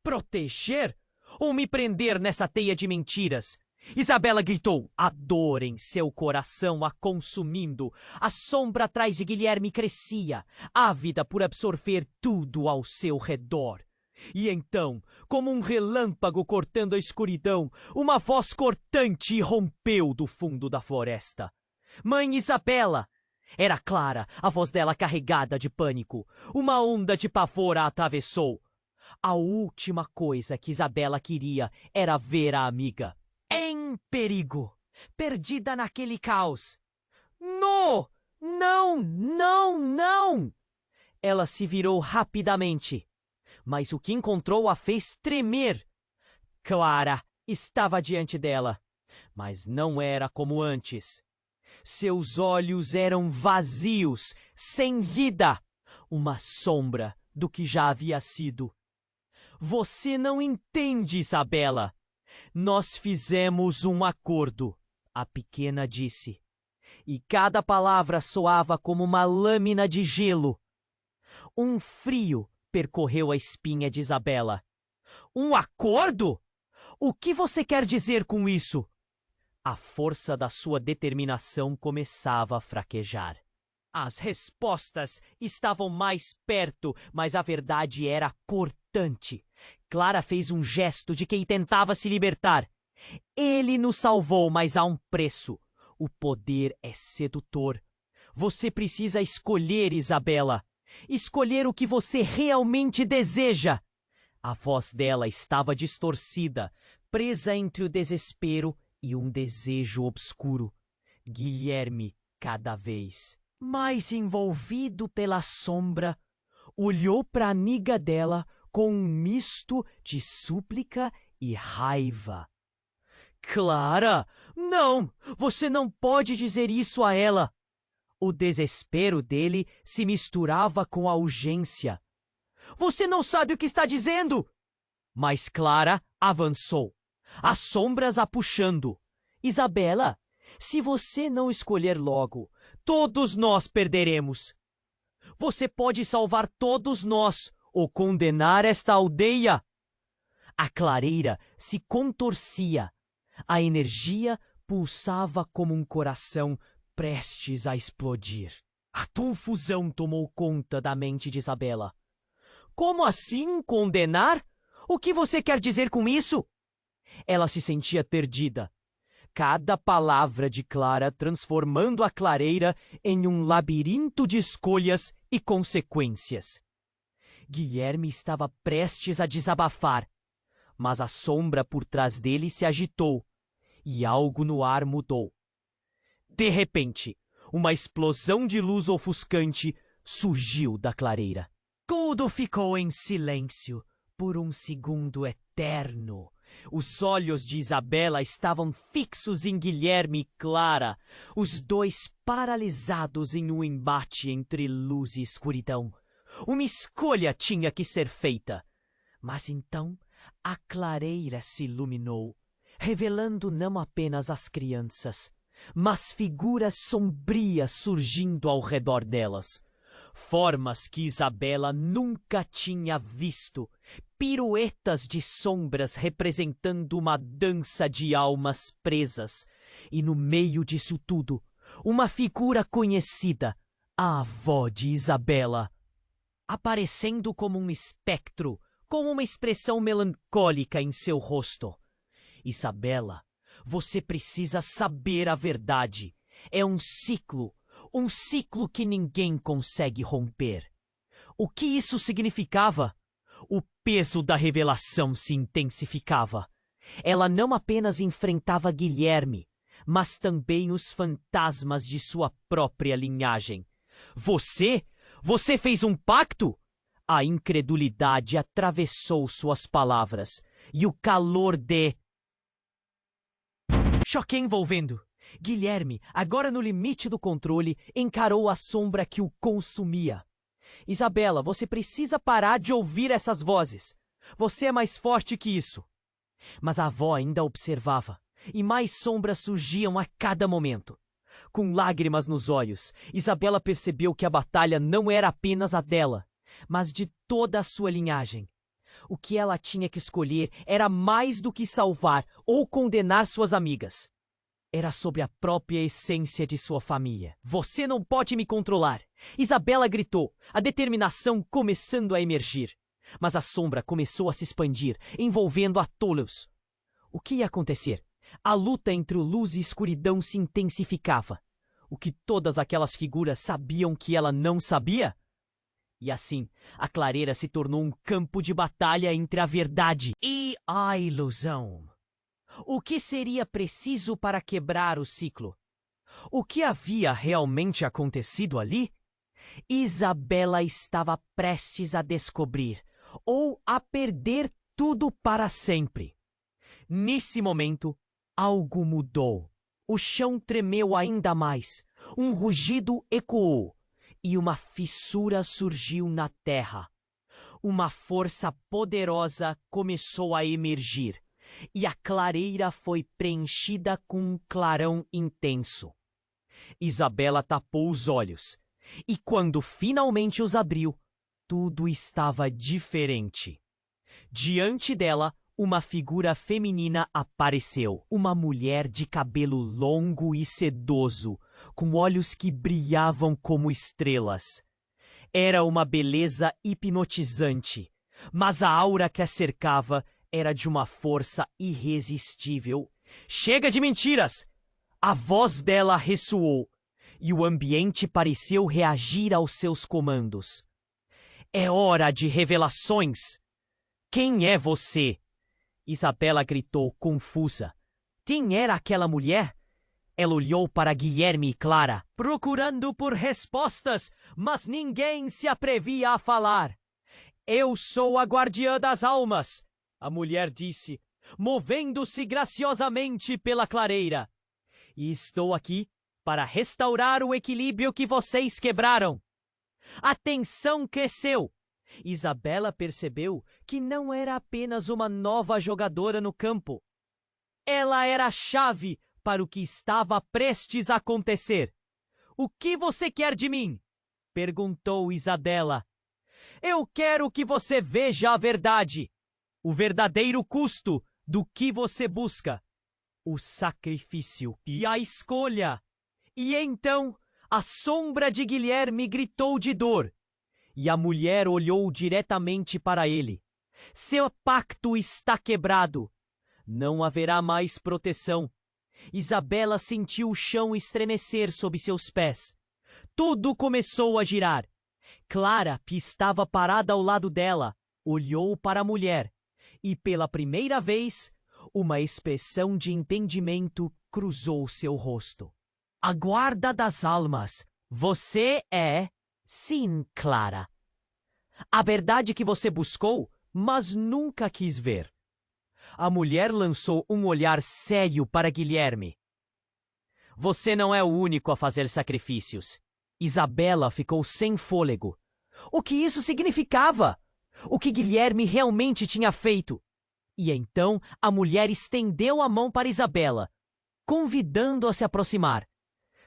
Proteger? Ou me prender nessa teia de mentiras? Isabela gritou, a dor em seu coração a consumindo. A sombra atrás de Guilherme crescia, ávida por absorver tudo ao seu redor. E então, como um relâmpago cortando a escuridão, uma voz cortante irrompeu do fundo da floresta. Mãe Isabela! Era Clara, a voz dela carregada de pânico. Uma onda de pavor a atravessou. A última coisa que Isabela queria era ver a amiga em perigo, perdida naquele caos. No! Não, não, não! Ela se virou rapidamente, mas o que encontrou a fez tremer. Clara estava diante dela, mas não era como antes. Seus olhos eram vazios, sem vida, uma sombra do que já havia sido. Você não entende, Isabela. Nós fizemos um acordo, a pequena disse, e cada palavra soava como uma lâmina de gelo. Um frio percorreu a espinha de Isabela. Um acordo? O que você quer dizer com isso? A força da sua determinação começava a fraquejar. As respostas estavam mais perto, mas a verdade era cortante. Clara fez um gesto de quem tentava se libertar. Ele nos salvou, mas há um preço. O poder é sedutor. Você precisa escolher, Isabela. Escolher o que você realmente deseja. A voz dela estava distorcida, presa entre o desespero e um desejo obscuro. Guilherme, cada vez mais envolvido pela sombra, olhou para a amiga dela com um misto de súplica e raiva. Clara, não! Você não pode dizer isso a ela! O desespero dele se misturava com a urgência. Você não sabe o que está dizendo! Mas Clara avançou, as sombras a puxando. Isabela, se você não escolher logo, todos nós perderemos. Você pode salvar todos nós ou condenar esta aldeia. A clareira se contorcia. A energia pulsava como um coração prestes a explodir. A confusão tomou conta da mente de Isabela. Como assim condenar? O que você quer dizer com isso? Ela se sentia perdida. Cada palavra de Clara transformando a clareira em um labirinto de escolhas e consequências. Guilherme estava prestes a desabafar, mas a sombra por trás dele se agitou e algo no ar mudou. De repente, uma explosão de luz ofuscante surgiu da clareira. Tudo ficou em silêncio por um segundo eterno. Os olhos de Isabela estavam fixos em Guilherme e Clara, os dois paralisados em um embate entre luz e escuridão. Uma escolha tinha que ser feita. Mas então a clareira se iluminou, revelando não apenas as crianças, mas figuras sombrias surgindo ao redor delas. Formas que Isabela nunca tinha visto, piruetas de sombras representando uma dança de almas presas. E no meio disso tudo, uma figura conhecida, a avó de Isabela, aparecendo como um espectro, com uma expressão melancólica em seu rosto. Isabela, você precisa saber a verdade. É um ciclo que ninguém consegue romper. O que isso significava? O peso da revelação se intensificava. Ela não apenas enfrentava Guilherme, mas também os fantasmas de sua própria linhagem. Você fez um pacto? A incredulidade atravessou suas palavras, e o calor de... Choque envolvendo. Guilherme, agora no limite do controle, encarou a sombra que o consumia. Isabela, você precisa parar de ouvir essas vozes. Você é mais forte que isso. Mas a avó ainda observava, e mais sombras surgiam a cada momento. Com lágrimas nos olhos, Isabela percebeu que a batalha não era apenas a dela, mas de toda a sua linhagem. O que ela tinha que escolher era mais do que salvar ou condenar suas amigas. Era sobre a própria essência de sua família. Você não pode me controlar! Isabela gritou, a determinação começando a emergir. Mas a sombra começou a se expandir, envolvendo a todos. O que ia acontecer? A luta entre luz e escuridão se intensificava. O que todas aquelas figuras sabiam que ela não sabia? E assim, a clareira se tornou um campo de batalha entre a verdade e a ilusão. O que seria preciso para quebrar o ciclo? O que havia realmente acontecido ali? Isabela estava prestes a descobrir, ou a perder tudo para sempre. Nesse momento, algo mudou. O chão tremeu ainda mais, um rugido ecoou, e uma fissura surgiu na terra. Uma força poderosa começou a emergir, e a clareira foi preenchida com um clarão intenso. Isabela tapou os olhos, e quando finalmente os abriu, tudo estava diferente. Diante dela, uma figura feminina apareceu. Uma mulher de cabelo longo e sedoso, com olhos que brilhavam como estrelas. Era uma beleza hipnotizante, mas a aura que a cercava era de uma força irresistível. Chega de mentiras! A voz dela ressoou, e o ambiente pareceu reagir aos seus comandos. É hora de revelações! Quem é você? Isabela gritou, confusa. Quem era aquela mulher? Ela olhou para Guilherme e Clara, procurando por respostas, mas ninguém se atrevia a falar. Eu sou a guardiã das almas, a mulher disse, movendo-se graciosamente pela clareira. E estou aqui para restaurar o equilíbrio que vocês quebraram. A tensão cresceu. Isabela percebeu que não era apenas uma nova jogadora no campo. Ela era a chave para o que estava prestes a acontecer. O que você quer de mim? Perguntou Isabela. Eu quero que você veja a verdade, o verdadeiro custo do que você busca. o sacrifício e a escolha. E então a sombra de Guilherme gritou de dor, e a mulher olhou diretamente para ele. Seu pacto está quebrado. Não haverá mais proteção. Isabela sentiu o chão estremecer sob seus pés. Tudo começou a girar. Clara, que estava parada ao lado dela, olhou para a mulher e, pela primeira vez, uma expressão de entendimento cruzou seu rosto. A guarda das almas, você é... Sim, Clara. A verdade que você buscou, mas nunca quis ver. A mulher lançou um olhar sério para Guilherme. Você não é o único a fazer sacrifícios. Isabela ficou sem fôlego. O que isso significava? O que Guilherme realmente tinha feito? E então a mulher estendeu a mão para Isabela, convidando-a a se aproximar.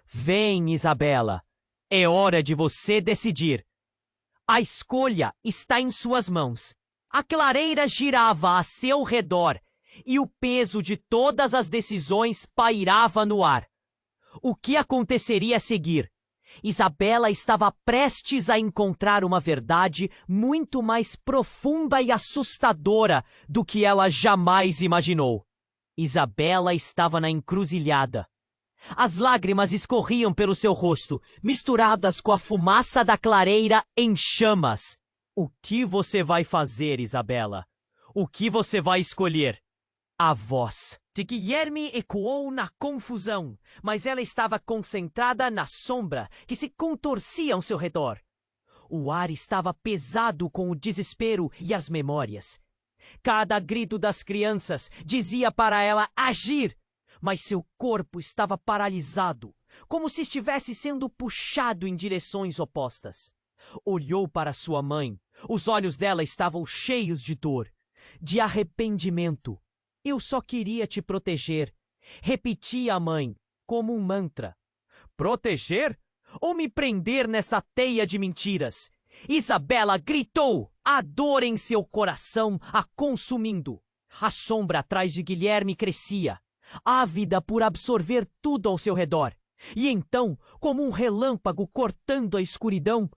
Vem, Isabela. É hora de você decidir. A escolha está em suas mãos. A clareira girava a seu redor e o peso de todas as decisões pairava no ar. O que aconteceria a seguir? Isabela estava prestes a encontrar uma verdade muito mais profunda e assustadora do que ela jamais imaginou. Isabela estava na encruzilhada. As lágrimas escorriam pelo seu rosto, misturadas com a fumaça da clareira em chamas. O que você vai fazer, Isabela? O que você vai escolher? A voz de Guilherme ecoou na confusão, mas ela estava concentrada na sombra que se contorcia ao seu redor. O ar estava pesado com o desespero e as memórias. Cada grito das crianças dizia para ela agir, mas seu corpo estava paralisado, como se estivesse sendo puxado em direções opostas. Olhou para sua mãe. Os olhos dela estavam cheios de dor, de arrependimento. Eu só queria te proteger, repetia a mãe, como um mantra. Proteger? Ou me prender nessa teia de mentiras? Isabela gritou, a dor em seu coração a consumindo. A sombra atrás de Guilherme crescia, ávida por absorver tudo ao seu redor. E então, como um relâmpago cortando a escuridão,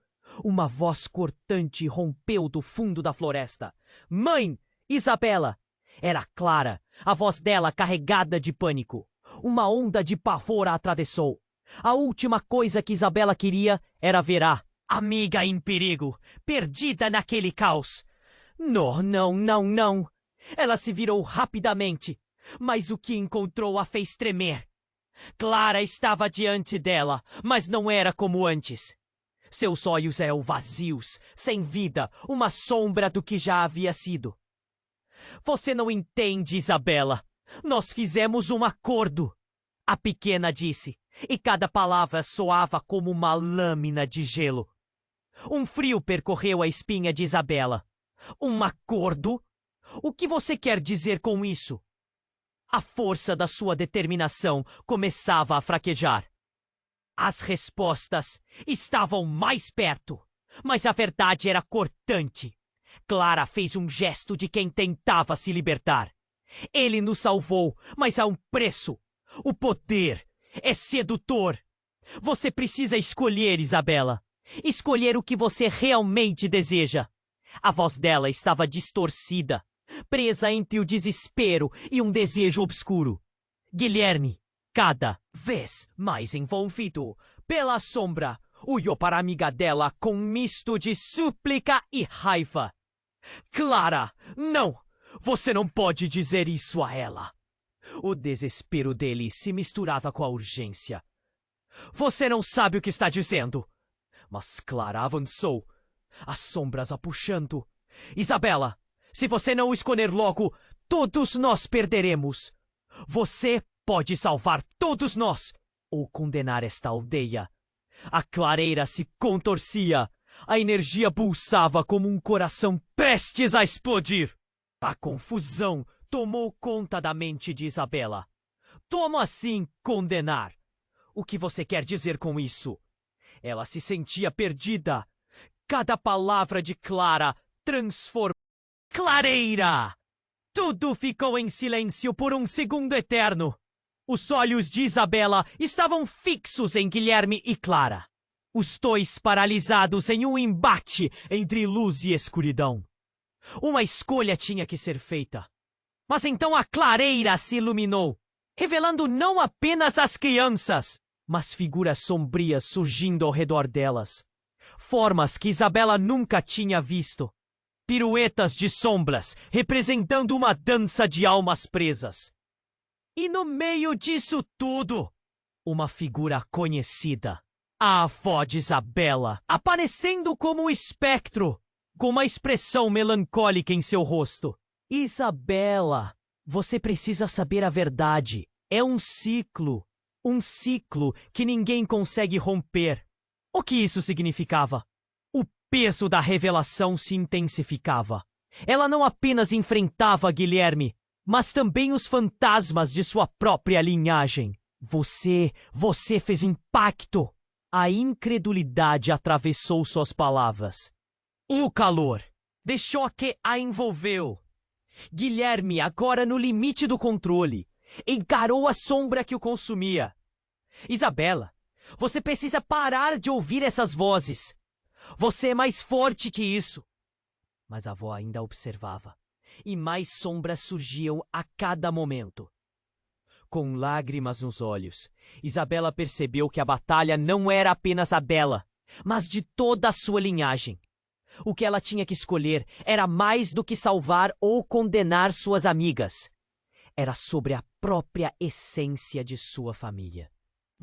uma voz cortante rompeu do fundo da floresta. Mãe! Isabela! Era Clara, a voz dela carregada de pânico. Uma onda de pavor a atravessou. A última coisa que Isabela queria era ver a amiga em perigo, perdida naquele caos. Não. Ela se virou rapidamente, mas o que encontrou a fez tremer. Clara estava diante dela, mas não era como antes. Seus olhos eram vazios, sem vida, uma sombra do que já havia sido. Você não entende, Isabela. Nós fizemos um acordo, a pequena disse, e cada palavra soava como uma lâmina de gelo. Um frio percorreu a espinha de Isabela. Um acordo? O que você quer dizer com isso? A força da sua determinação começava a fraquejar. As respostas estavam mais perto, mas a verdade era cortante. Clara fez um gesto de quem tentava se libertar. Ele nos salvou, mas há um preço. O poder é sedutor. Você precisa escolher, Isabela. Escolher o que você realmente deseja. A voz dela estava distorcida, presa entre o desespero e um desejo obscuro. Guilherme, cada vez mais envolvido pela sombra, olhou para a amiga dela com um misto de súplica e raiva. Clara, não! Você não pode dizer isso a ela. O desespero dele se misturava com a urgência. Você não sabe o que está dizendo. Mas Clara avançou, as sombras a puxando. Isabela, se você não escolher logo, todos nós perderemos. Você pode salvar todos nós ou condenar esta aldeia. A clareira se contorcia. A energia pulsava como um coração prestes a explodir. A confusão tomou conta da mente de Isabela. Como assim condenar? O que você quer dizer com isso? Ela se sentia perdida. Cada palavra de Clara transformou. Clareira! Tudo ficou em silêncio por um segundo eterno. Os olhos de Isabela estavam fixos em Guilherme e Clara. Os dois paralisados em um embate entre luz e escuridão. Uma escolha tinha que ser feita. Mas então a clareira se iluminou, revelando não apenas as crianças, mas figuras sombrias surgindo ao redor delas. Formas que Isabela nunca tinha visto. Piruetas de sombras, representando uma dança de almas presas. E no meio disso tudo, uma figura conhecida. A avó de Isabela, aparecendo como um espectro, com uma expressão melancólica em seu rosto. Isabela, você precisa saber a verdade. É um ciclo que ninguém consegue romper. O que isso significava? O peso da revelação se intensificava. Ela não apenas enfrentava Guilherme, mas também os fantasmas de sua própria linhagem. Você fez impacto. A incredulidade atravessou suas palavras. O calor deixou que a envolveu. Guilherme, agora no limite do controle, encarou a sombra que o consumia. Isabela, você precisa parar de ouvir essas vozes. Você é mais forte que isso. Mas a avó ainda observava, e mais sombras surgiam a cada momento. Com lágrimas nos olhos, Isabela percebeu que a batalha não era apenas a dela, mas de toda a sua linhagem. O que ela tinha que escolher era mais do que salvar ou condenar suas amigas. Era sobre a própria essência de sua família.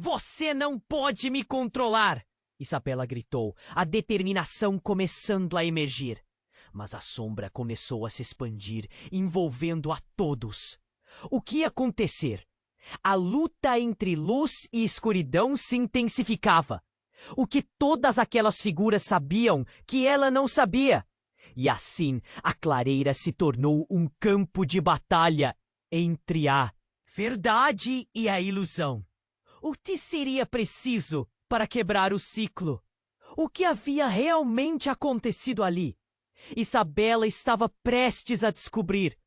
Você não pode me controlar! Isabela gritou, a determinação começando a emergir. Mas a sombra começou a se expandir, envolvendo a todos. O que ia acontecer? A luta entre luz e escuridão se intensificava. O que todas aquelas figuras sabiam que ela não sabia. E assim, a clareira se tornou um campo de batalha entre a verdade e a ilusão. O que seria preciso para quebrar o ciclo? O que havia realmente acontecido ali? Isabela estava prestes a descobrir,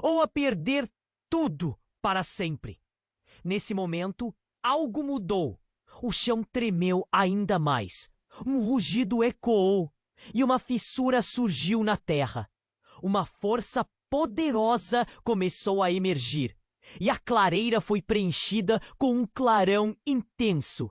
ou a perder tudo para sempre. Nesse momento, algo mudou. O chão tremeu ainda mais. Um rugido ecoou e uma fissura surgiu na terra. Uma força poderosa começou a emergir e a clareira foi preenchida com um clarão intenso.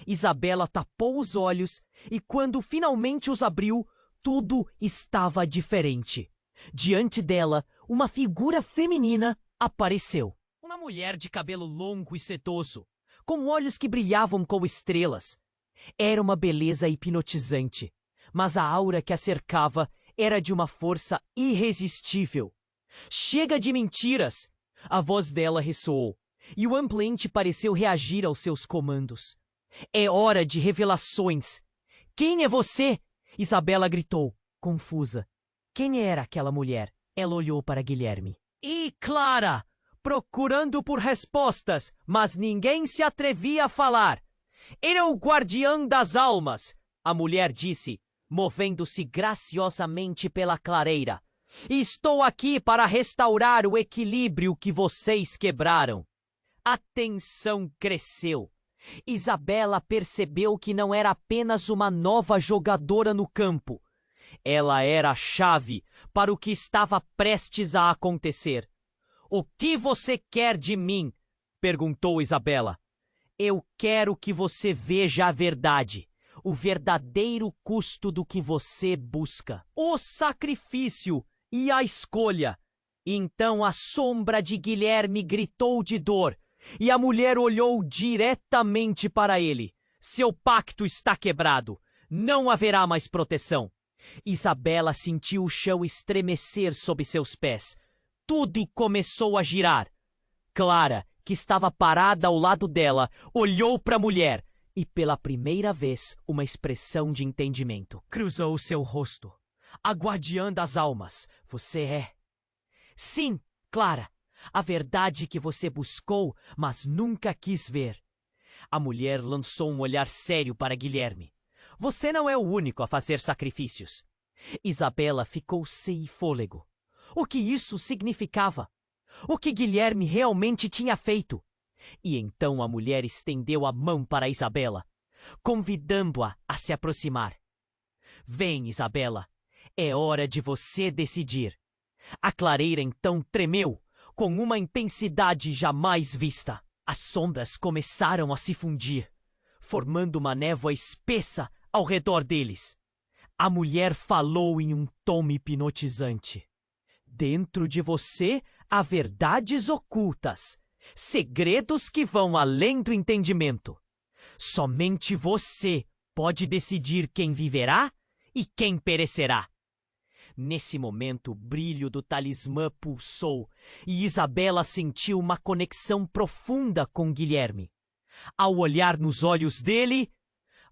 Isabela tapou os olhos e quando finalmente os abriu, tudo estava diferente. Diante dela, uma figura feminina apareceu. Uma mulher de cabelo longo e sedoso, com olhos que brilhavam como estrelas. Era uma beleza hipnotizante, mas a aura que a cercava era de uma força irresistível. Chega de mentiras! A voz dela ressoou, e o ambiente pareceu reagir aos seus comandos. É hora de revelações. Quem é você? Isabela gritou, confusa. Quem era aquela mulher? Ela olhou para Guilherme. E Clara! Procurando por respostas, mas ninguém se atrevia a falar. Ele é o guardião das almas, a mulher disse, movendo-se graciosamente pela clareira. E estou aqui para restaurar o equilíbrio que vocês quebraram. A tensão cresceu. Isabela percebeu que não era apenas uma nova jogadora no campo. Ela era a chave para o que estava prestes a acontecer. O que você quer de mim? Perguntou Isabela. Eu quero que você veja a verdade, o verdadeiro custo do que você busca. O sacrifício e a escolha. Então a sombra de Guilherme gritou de dor, e a mulher olhou diretamente para ele. Seu pacto está quebrado. Não haverá mais proteção. Isabela sentiu o chão estremecer sob seus pés. Tudo começou a girar. Clara, que estava parada ao lado dela, olhou para a mulher e, pela primeira vez, uma expressão de entendimento cruzou o seu rosto. A guardiã das almas, você é. Sim, Clara, a verdade que você buscou, mas nunca quis ver. A mulher lançou um olhar sério para Guilherme. Você não é o único a fazer sacrifícios. Isabela ficou sem fôlego. O que isso significava? O que Guilherme realmente tinha feito? E então a mulher estendeu a mão para Isabela, convidando-a a se aproximar. Vem, Isabela, é hora de você decidir. A clareira então tremeu, com uma intensidade jamais vista. As sombras começaram a se fundir, formando uma névoa espessa ao redor deles. A mulher falou em um tom hipnotizante. Dentro de você há verdades ocultas, segredos que vão além do entendimento. Somente você pode decidir quem viverá e quem perecerá. Nesse momento, o brilho do talismã pulsou e Isabela sentiu uma conexão profunda com Guilherme. Ao olhar nos olhos dele,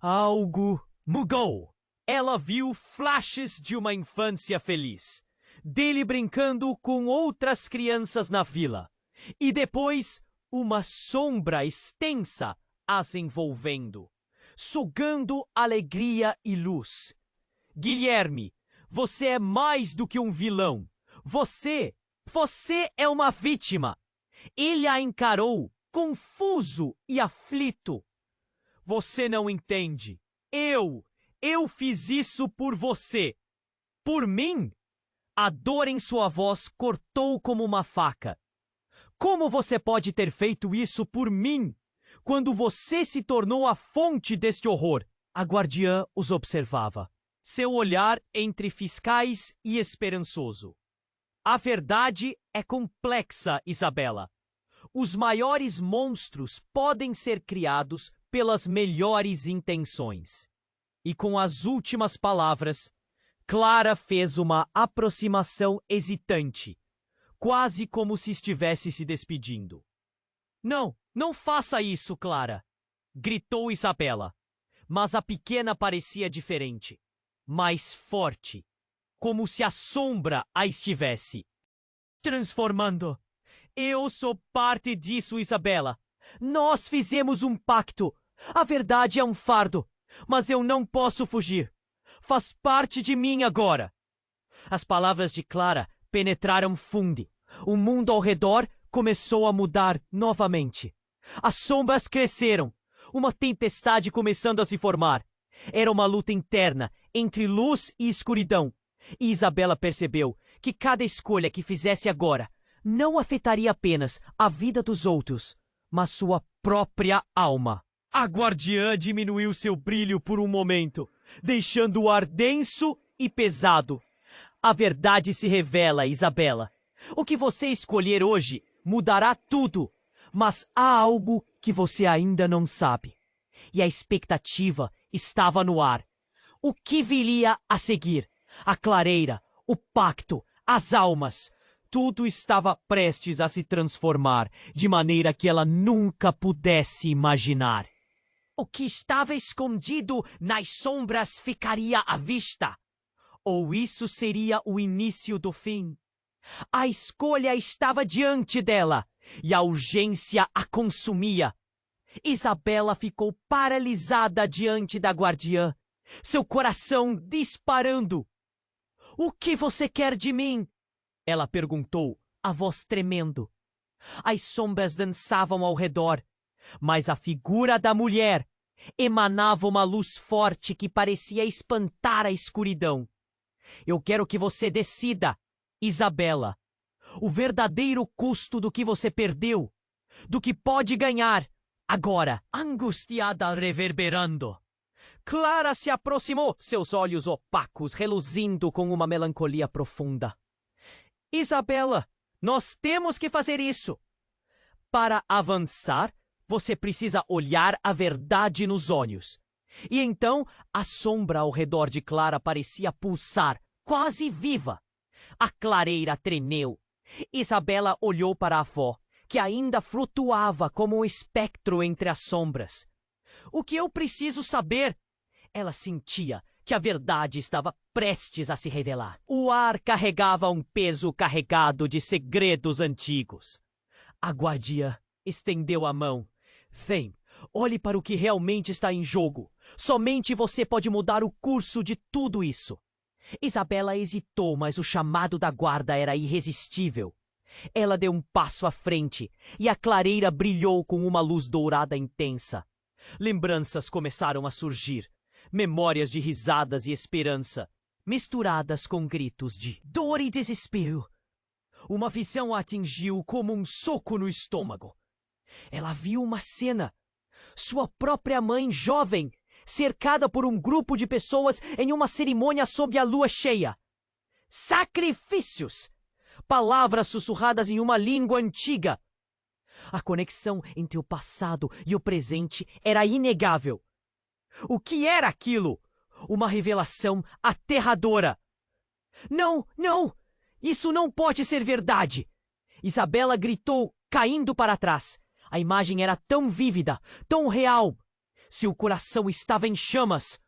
algo mudou. Ela viu flashes de uma infância feliz, dele brincando com outras crianças na vila, e depois uma sombra extensa as envolvendo, sugando alegria e luz. Guilherme, você é mais do que um vilão. Você é uma vítima. Ele a encarou, confuso e aflito. Você não entende. Eu fiz isso por você. Por mim? A dor em sua voz cortou como uma faca. Como você pode ter feito isso por mim, quando você se tornou a fonte deste horror? A guardiã os observava, seu olhar entre fiscais e esperançoso. A verdade é complexa, Isabela. Os maiores monstros podem ser criados pelas melhores intenções. E com as últimas palavras, Clara fez uma aproximação hesitante, quase como se estivesse se despedindo. Não faça isso, Clara! Gritou Isabela. Mas a pequena parecia diferente, mais forte, como se a sombra a estivesse transformando. Eu sou parte disso, Isabela. Nós fizemos um pacto. A verdade é um fardo, mas eu não posso fugir. Faz parte de mim agora. As palavras de Clara penetraram fundo. O mundo ao redor começou a mudar novamente. As sombras cresceram. Uma tempestade começando a se formar. Era uma luta interna entre luz e escuridão. E Isabela percebeu que cada escolha que fizesse agora não afetaria apenas a vida dos outros, mas sua própria alma. A guardiã diminuiu seu brilho por um momento, deixando o ar denso e pesado. A verdade se revela, Isabela. O que você escolher hoje mudará tudo, mas há algo que você ainda não sabe. E a expectativa estava no ar. O que viria a seguir? A clareira, o pacto, as almas. Tudo estava prestes a se transformar de maneira que ela nunca pudesse imaginar. O que estava escondido nas sombras ficaria à vista. Ou isso seria o início do fim? A escolha estava diante dela e a urgência a consumia. Isabela ficou paralisada diante da guardiã, seu coração disparando. O que você quer de mim? Ela perguntou, a voz tremendo. As sombras dançavam ao redor, mas a figura da mulher emanava uma luz forte que parecia espantar a escuridão. Eu quero que você decida, Isabela, o verdadeiro custo do que você perdeu, do que pode ganhar, agora, angustiada reverberando. Clara se aproximou, seus olhos opacos reluzindo com uma melancolia profunda. Isabela, nós temos que fazer isso. Para avançar, você precisa olhar a verdade nos olhos. E então, a sombra ao redor de Clara parecia pulsar, quase viva. A clareira tremeu. Isabela olhou para a avó, que ainda flutuava como um espectro entre as sombras. O que eu preciso saber? Ela sentia que a verdade estava prestes a se revelar. O ar carregava um peso carregado de segredos antigos. A guardiã estendeu a mão. Vem, olhe para o que realmente está em jogo. Somente você pode mudar o curso de tudo isso. Isabela hesitou, mas o chamado da guarda era irresistível. Ela deu um passo à frente e a clareira brilhou com uma luz dourada intensa. Lembranças começaram a surgir, memórias de risadas e esperança, misturadas com gritos de dor e desespero. Uma visão a atingiu como um soco no estômago. Ela viu uma cena. Sua própria mãe jovem, cercada por um grupo de pessoas em uma cerimônia sob a lua cheia. Sacrifícios! Palavras sussurradas em uma língua antiga. A conexão entre o passado e o presente era inegável. O que era aquilo? Uma revelação aterradora. Não, não! Isso não pode ser verdade! Isabela gritou, caindo para trás. A imagem era tão vívida, tão real. Seu coração estava em chamas.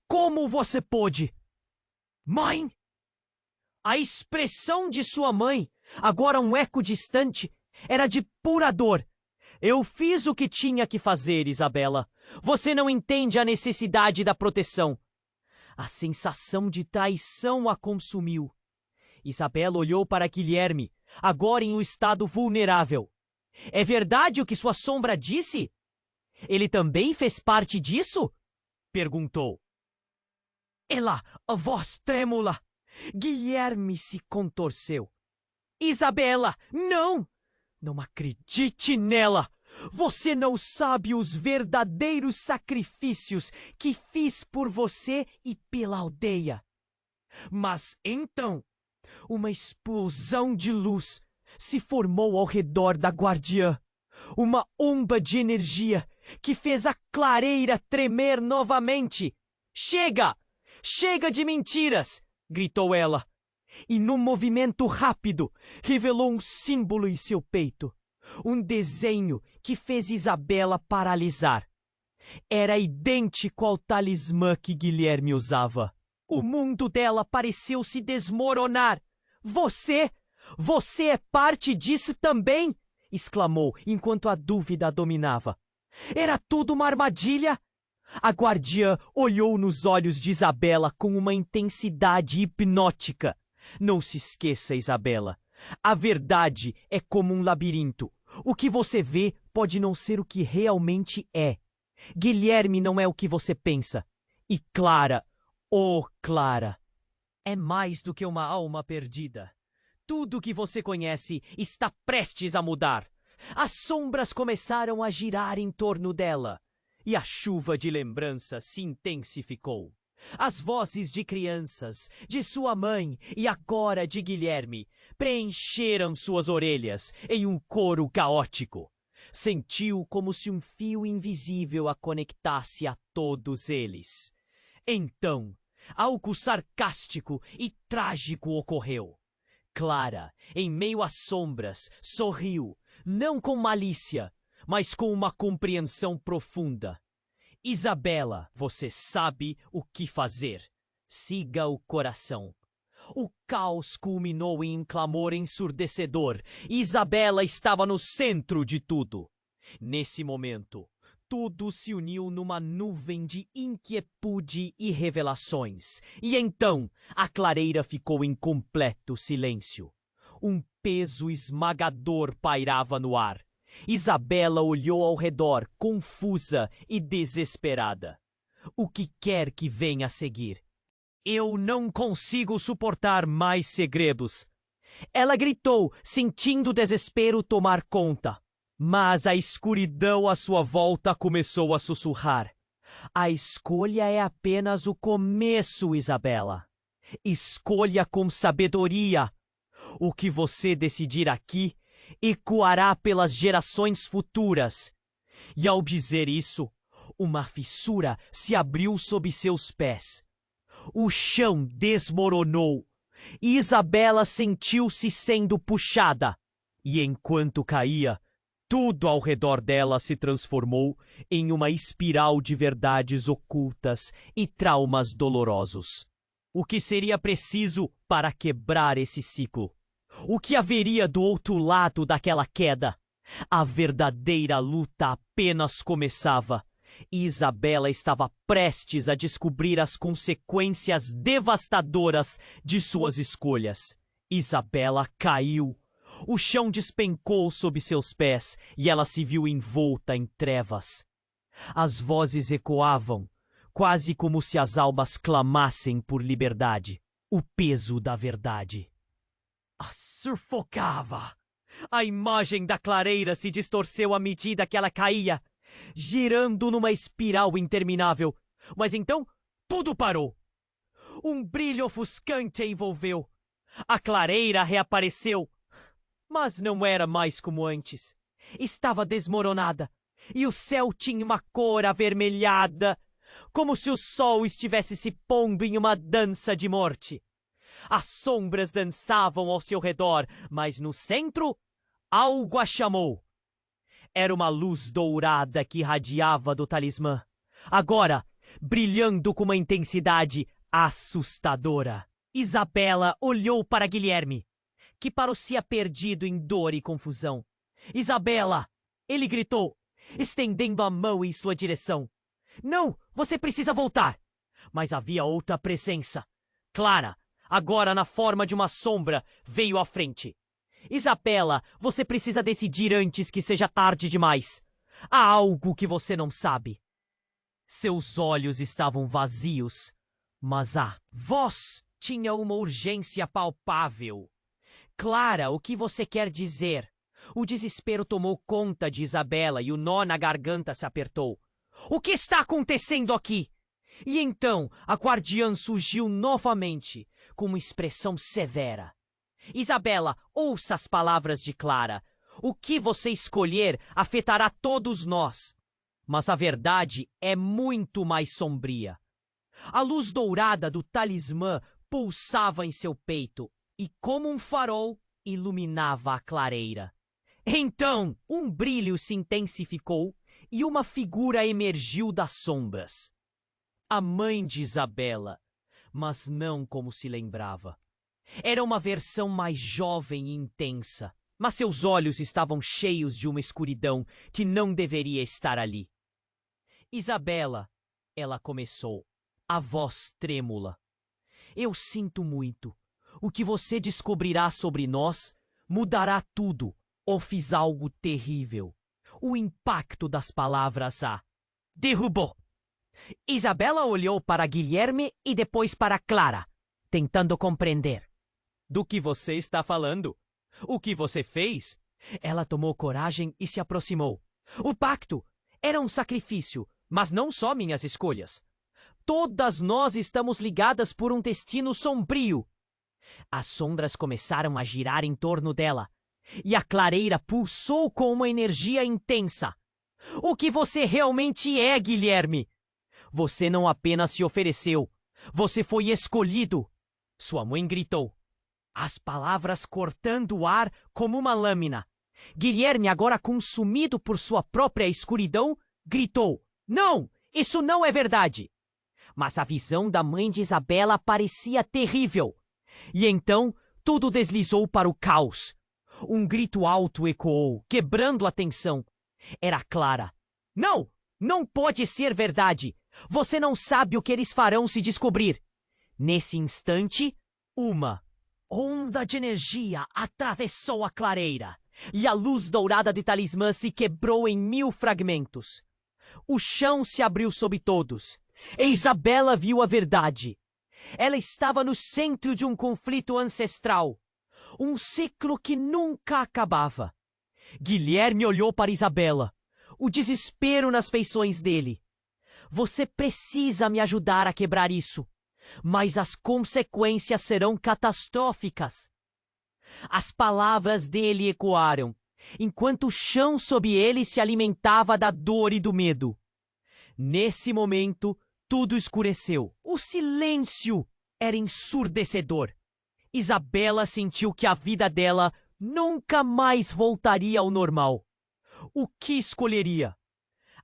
Como você pôde? Mãe! A expressão de sua mãe, agora um eco distante, era de pura dor. Eu fiz o que tinha que fazer, Isabela. Você não entende a necessidade da proteção. A sensação de traição a consumiu. Isabela olhou para Guilherme, agora em um estado vulnerável. É verdade o que sua sombra disse? Ele também fez parte disso? Perguntou. Ela, a voz trêmula. Guilherme se contorceu. Isabela, não! Não acredite nela! Você não sabe os verdadeiros sacrifícios que fiz por você e pela aldeia. Mas então, uma explosão de luz se formou ao redor da guardiã. Uma onda de energia que fez a clareira tremer novamente. Chega! Chega de mentiras! Gritou ela. E num movimento rápido, revelou um símbolo em seu peito. Um desenho que fez Isabela paralisar. Era idêntico ao talismã que Guilherme usava. O mundo dela pareceu se desmoronar. Você é parte disso também? Exclamou, enquanto a dúvida a dominava. Era tudo uma armadilha? A guardiã olhou nos olhos de Isabela com uma intensidade hipnótica. Não se esqueça, Isabela. A verdade é como um labirinto. O que você vê pode não ser o que realmente é. Guilherme não é o que você pensa. E Clara, oh Clara, é mais do que uma alma perdida. Tudo que você conhece está prestes a mudar. As sombras começaram a girar em torno dela. E a chuva de lembranças se intensificou. As vozes de crianças, de sua mãe e agora de Guilherme preencheram suas orelhas em um coro caótico. Sentiu como se um fio invisível a conectasse a todos eles. Então, algo sarcástico e trágico ocorreu. Clara, em meio às sombras, sorriu, não com malícia, mas com uma compreensão profunda. Isabela, você sabe o que fazer. Siga o coração. O caos culminou em um clamor ensurdecedor. Isabela estava no centro de tudo. Nesse momento, tudo se uniu numa nuvem de inquietude e revelações. E então, a clareira ficou em completo silêncio. Um peso esmagador pairava no ar. Isabela olhou ao redor, confusa e desesperada. O que quer que venha a seguir? Eu não consigo suportar mais segredos. Ela gritou, sentindo o desespero tomar conta. Mas a escuridão à sua volta começou a sussurrar. A escolha é apenas o começo, Isabela. Escolha com sabedoria. O que você decidir aqui ecoará pelas gerações futuras. E ao dizer isso, uma fissura se abriu sob seus pés. O chão desmoronou e Isabela sentiu-se sendo puxada. E enquanto caía, tudo ao redor dela se transformou em uma espiral de verdades ocultas e traumas dolorosos. O que seria preciso para quebrar esse ciclo? O que haveria do outro lado daquela queda? A verdadeira luta apenas começava. E Isabela estava prestes a descobrir as consequências devastadoras de suas escolhas. Isabela caiu, O chão despencou sob seus pés e ela se viu envolta em trevas. As vozes ecoavam, quase como se as almas clamassem por liberdade, o peso da verdade. A sufocava. A imagem da clareira se distorceu à medida que ela caía, girando numa espiral interminável. Mas então, tudo parou. Um brilho ofuscante a envolveu. A clareira reapareceu. Mas não era mais como antes. Estava desmoronada, e o céu tinha uma cor avermelhada, como se o sol estivesse se pondo em uma dança de morte. As sombras dançavam ao seu redor, mas no centro, algo a chamou. Era uma luz dourada que irradiava do talismã, agora brilhando com uma intensidade assustadora. Isabela olhou para Guilherme, que parecia perdido em dor e confusão. Isabela! Ele gritou, estendendo a mão em sua direção. Não! Você precisa voltar! Mas havia outra presença. Clara, agora na forma de uma sombra, veio à frente. Isabela, você precisa decidir antes que seja tarde demais. Há algo que você não sabe. Seus olhos estavam vazios, mas a voz tinha uma urgência palpável. Clara, o que você quer dizer? O desespero tomou conta de Isabela e o nó na garganta se apertou. O que está acontecendo aqui? E então a guardiã surgiu novamente, com uma expressão severa. Isabela, ouça as palavras de Clara. O que você escolher afetará todos nós. Mas a verdade é muito mais sombria. A luz dourada do talismã pulsava em seu peito e, como um farol, iluminava a clareira. Então, um brilho se intensificou e uma figura emergiu das sombras. A mãe de Isabela, mas não como se lembrava. Era uma versão mais jovem e intensa, mas seus olhos estavam cheios de uma escuridão que não deveria estar ali. Isabela, ela começou, a voz trêmula. Eu sinto muito. O que você descobrirá sobre nós mudará tudo, ou fiz algo terrível. O impacto das palavras a derrubou. Isabela olhou para Guilherme e depois para Clara, tentando compreender. Do que você está falando? O que você fez? Ela tomou coragem e se aproximou. O pacto era um sacrifício, mas não só minhas escolhas. Todas nós estamos ligadas por um destino sombrio. As sombras começaram a girar em torno dela, e a clareira pulsou com uma energia intensa. O que você realmente é, Guilherme? Você não apenas se ofereceu, você foi escolhido. Sua mãe gritou, as palavras cortando o ar como uma lâmina. Guilherme, agora consumido por sua própria escuridão, gritou, não, isso não é verdade. Mas a visão da mãe de Isabela parecia terrível. E então tudo deslizou para o caos. Um grito alto ecoou, quebrando a tensão. Era Clara. Não! Não pode ser verdade! Você não sabe o que eles farão se descobrir. Nesse instante, uma onda de energia atravessou a clareira e a luz dourada de talismã se quebrou em 1000 fragmentos. O chão se abriu sob todos. E Isabela viu a verdade. Ela estava no centro de um conflito ancestral. Um ciclo que nunca acabava. Guilherme olhou para Isabela. O desespero nas feições dele. Você precisa me ajudar a quebrar isso. Mas as consequências serão catastróficas. As palavras dele ecoaram, enquanto o chão sob ele se alimentava da dor e do medo. Nesse momento, tudo escureceu. O silêncio era ensurdecedor. Isabela sentiu que a vida dela nunca mais voltaria ao normal. O que escolheria?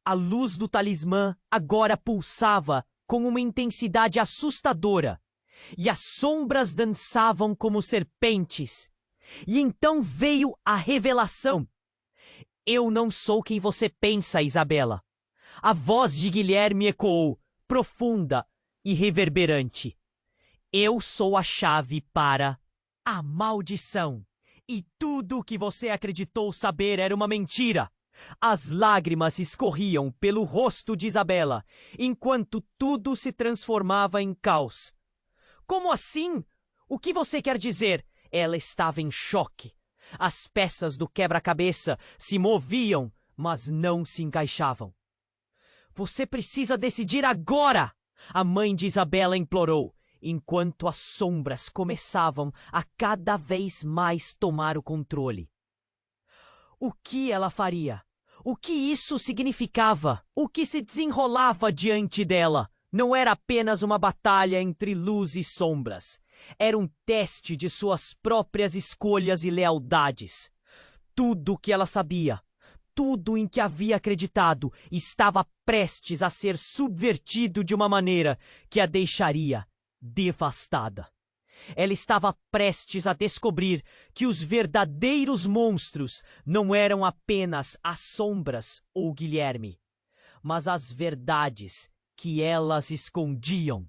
A luz do talismã agora pulsava com uma intensidade assustadora, e as sombras dançavam como serpentes. E então veio a revelação. Eu não sou quem você pensa, Isabela. A voz de Guilherme ecoou, profunda e reverberante. Eu sou a chave para a maldição. E tudo o que você acreditou saber era uma mentira. As lágrimas escorriam pelo rosto de Isabela, enquanto tudo se transformava em caos. Como assim? O que você quer dizer? Ela estava em choque. As peças do quebra-cabeça se moviam, mas não se encaixavam. Você precisa decidir agora! A mãe de Isabela implorou, enquanto as sombras começavam a cada vez mais tomar o controle. O que ela faria? O que isso significava? O que se desenrolava diante dela? Não era apenas uma batalha entre luz e sombras. Era um teste de suas próprias escolhas e lealdades. Tudo o que ela sabia, tudo em que havia acreditado, estava prestes a ser subvertido de uma maneira que a deixaria devastada. Ela estava prestes a descobrir que os verdadeiros monstros não eram apenas as sombras ou Guilherme, mas as verdades que elas escondiam.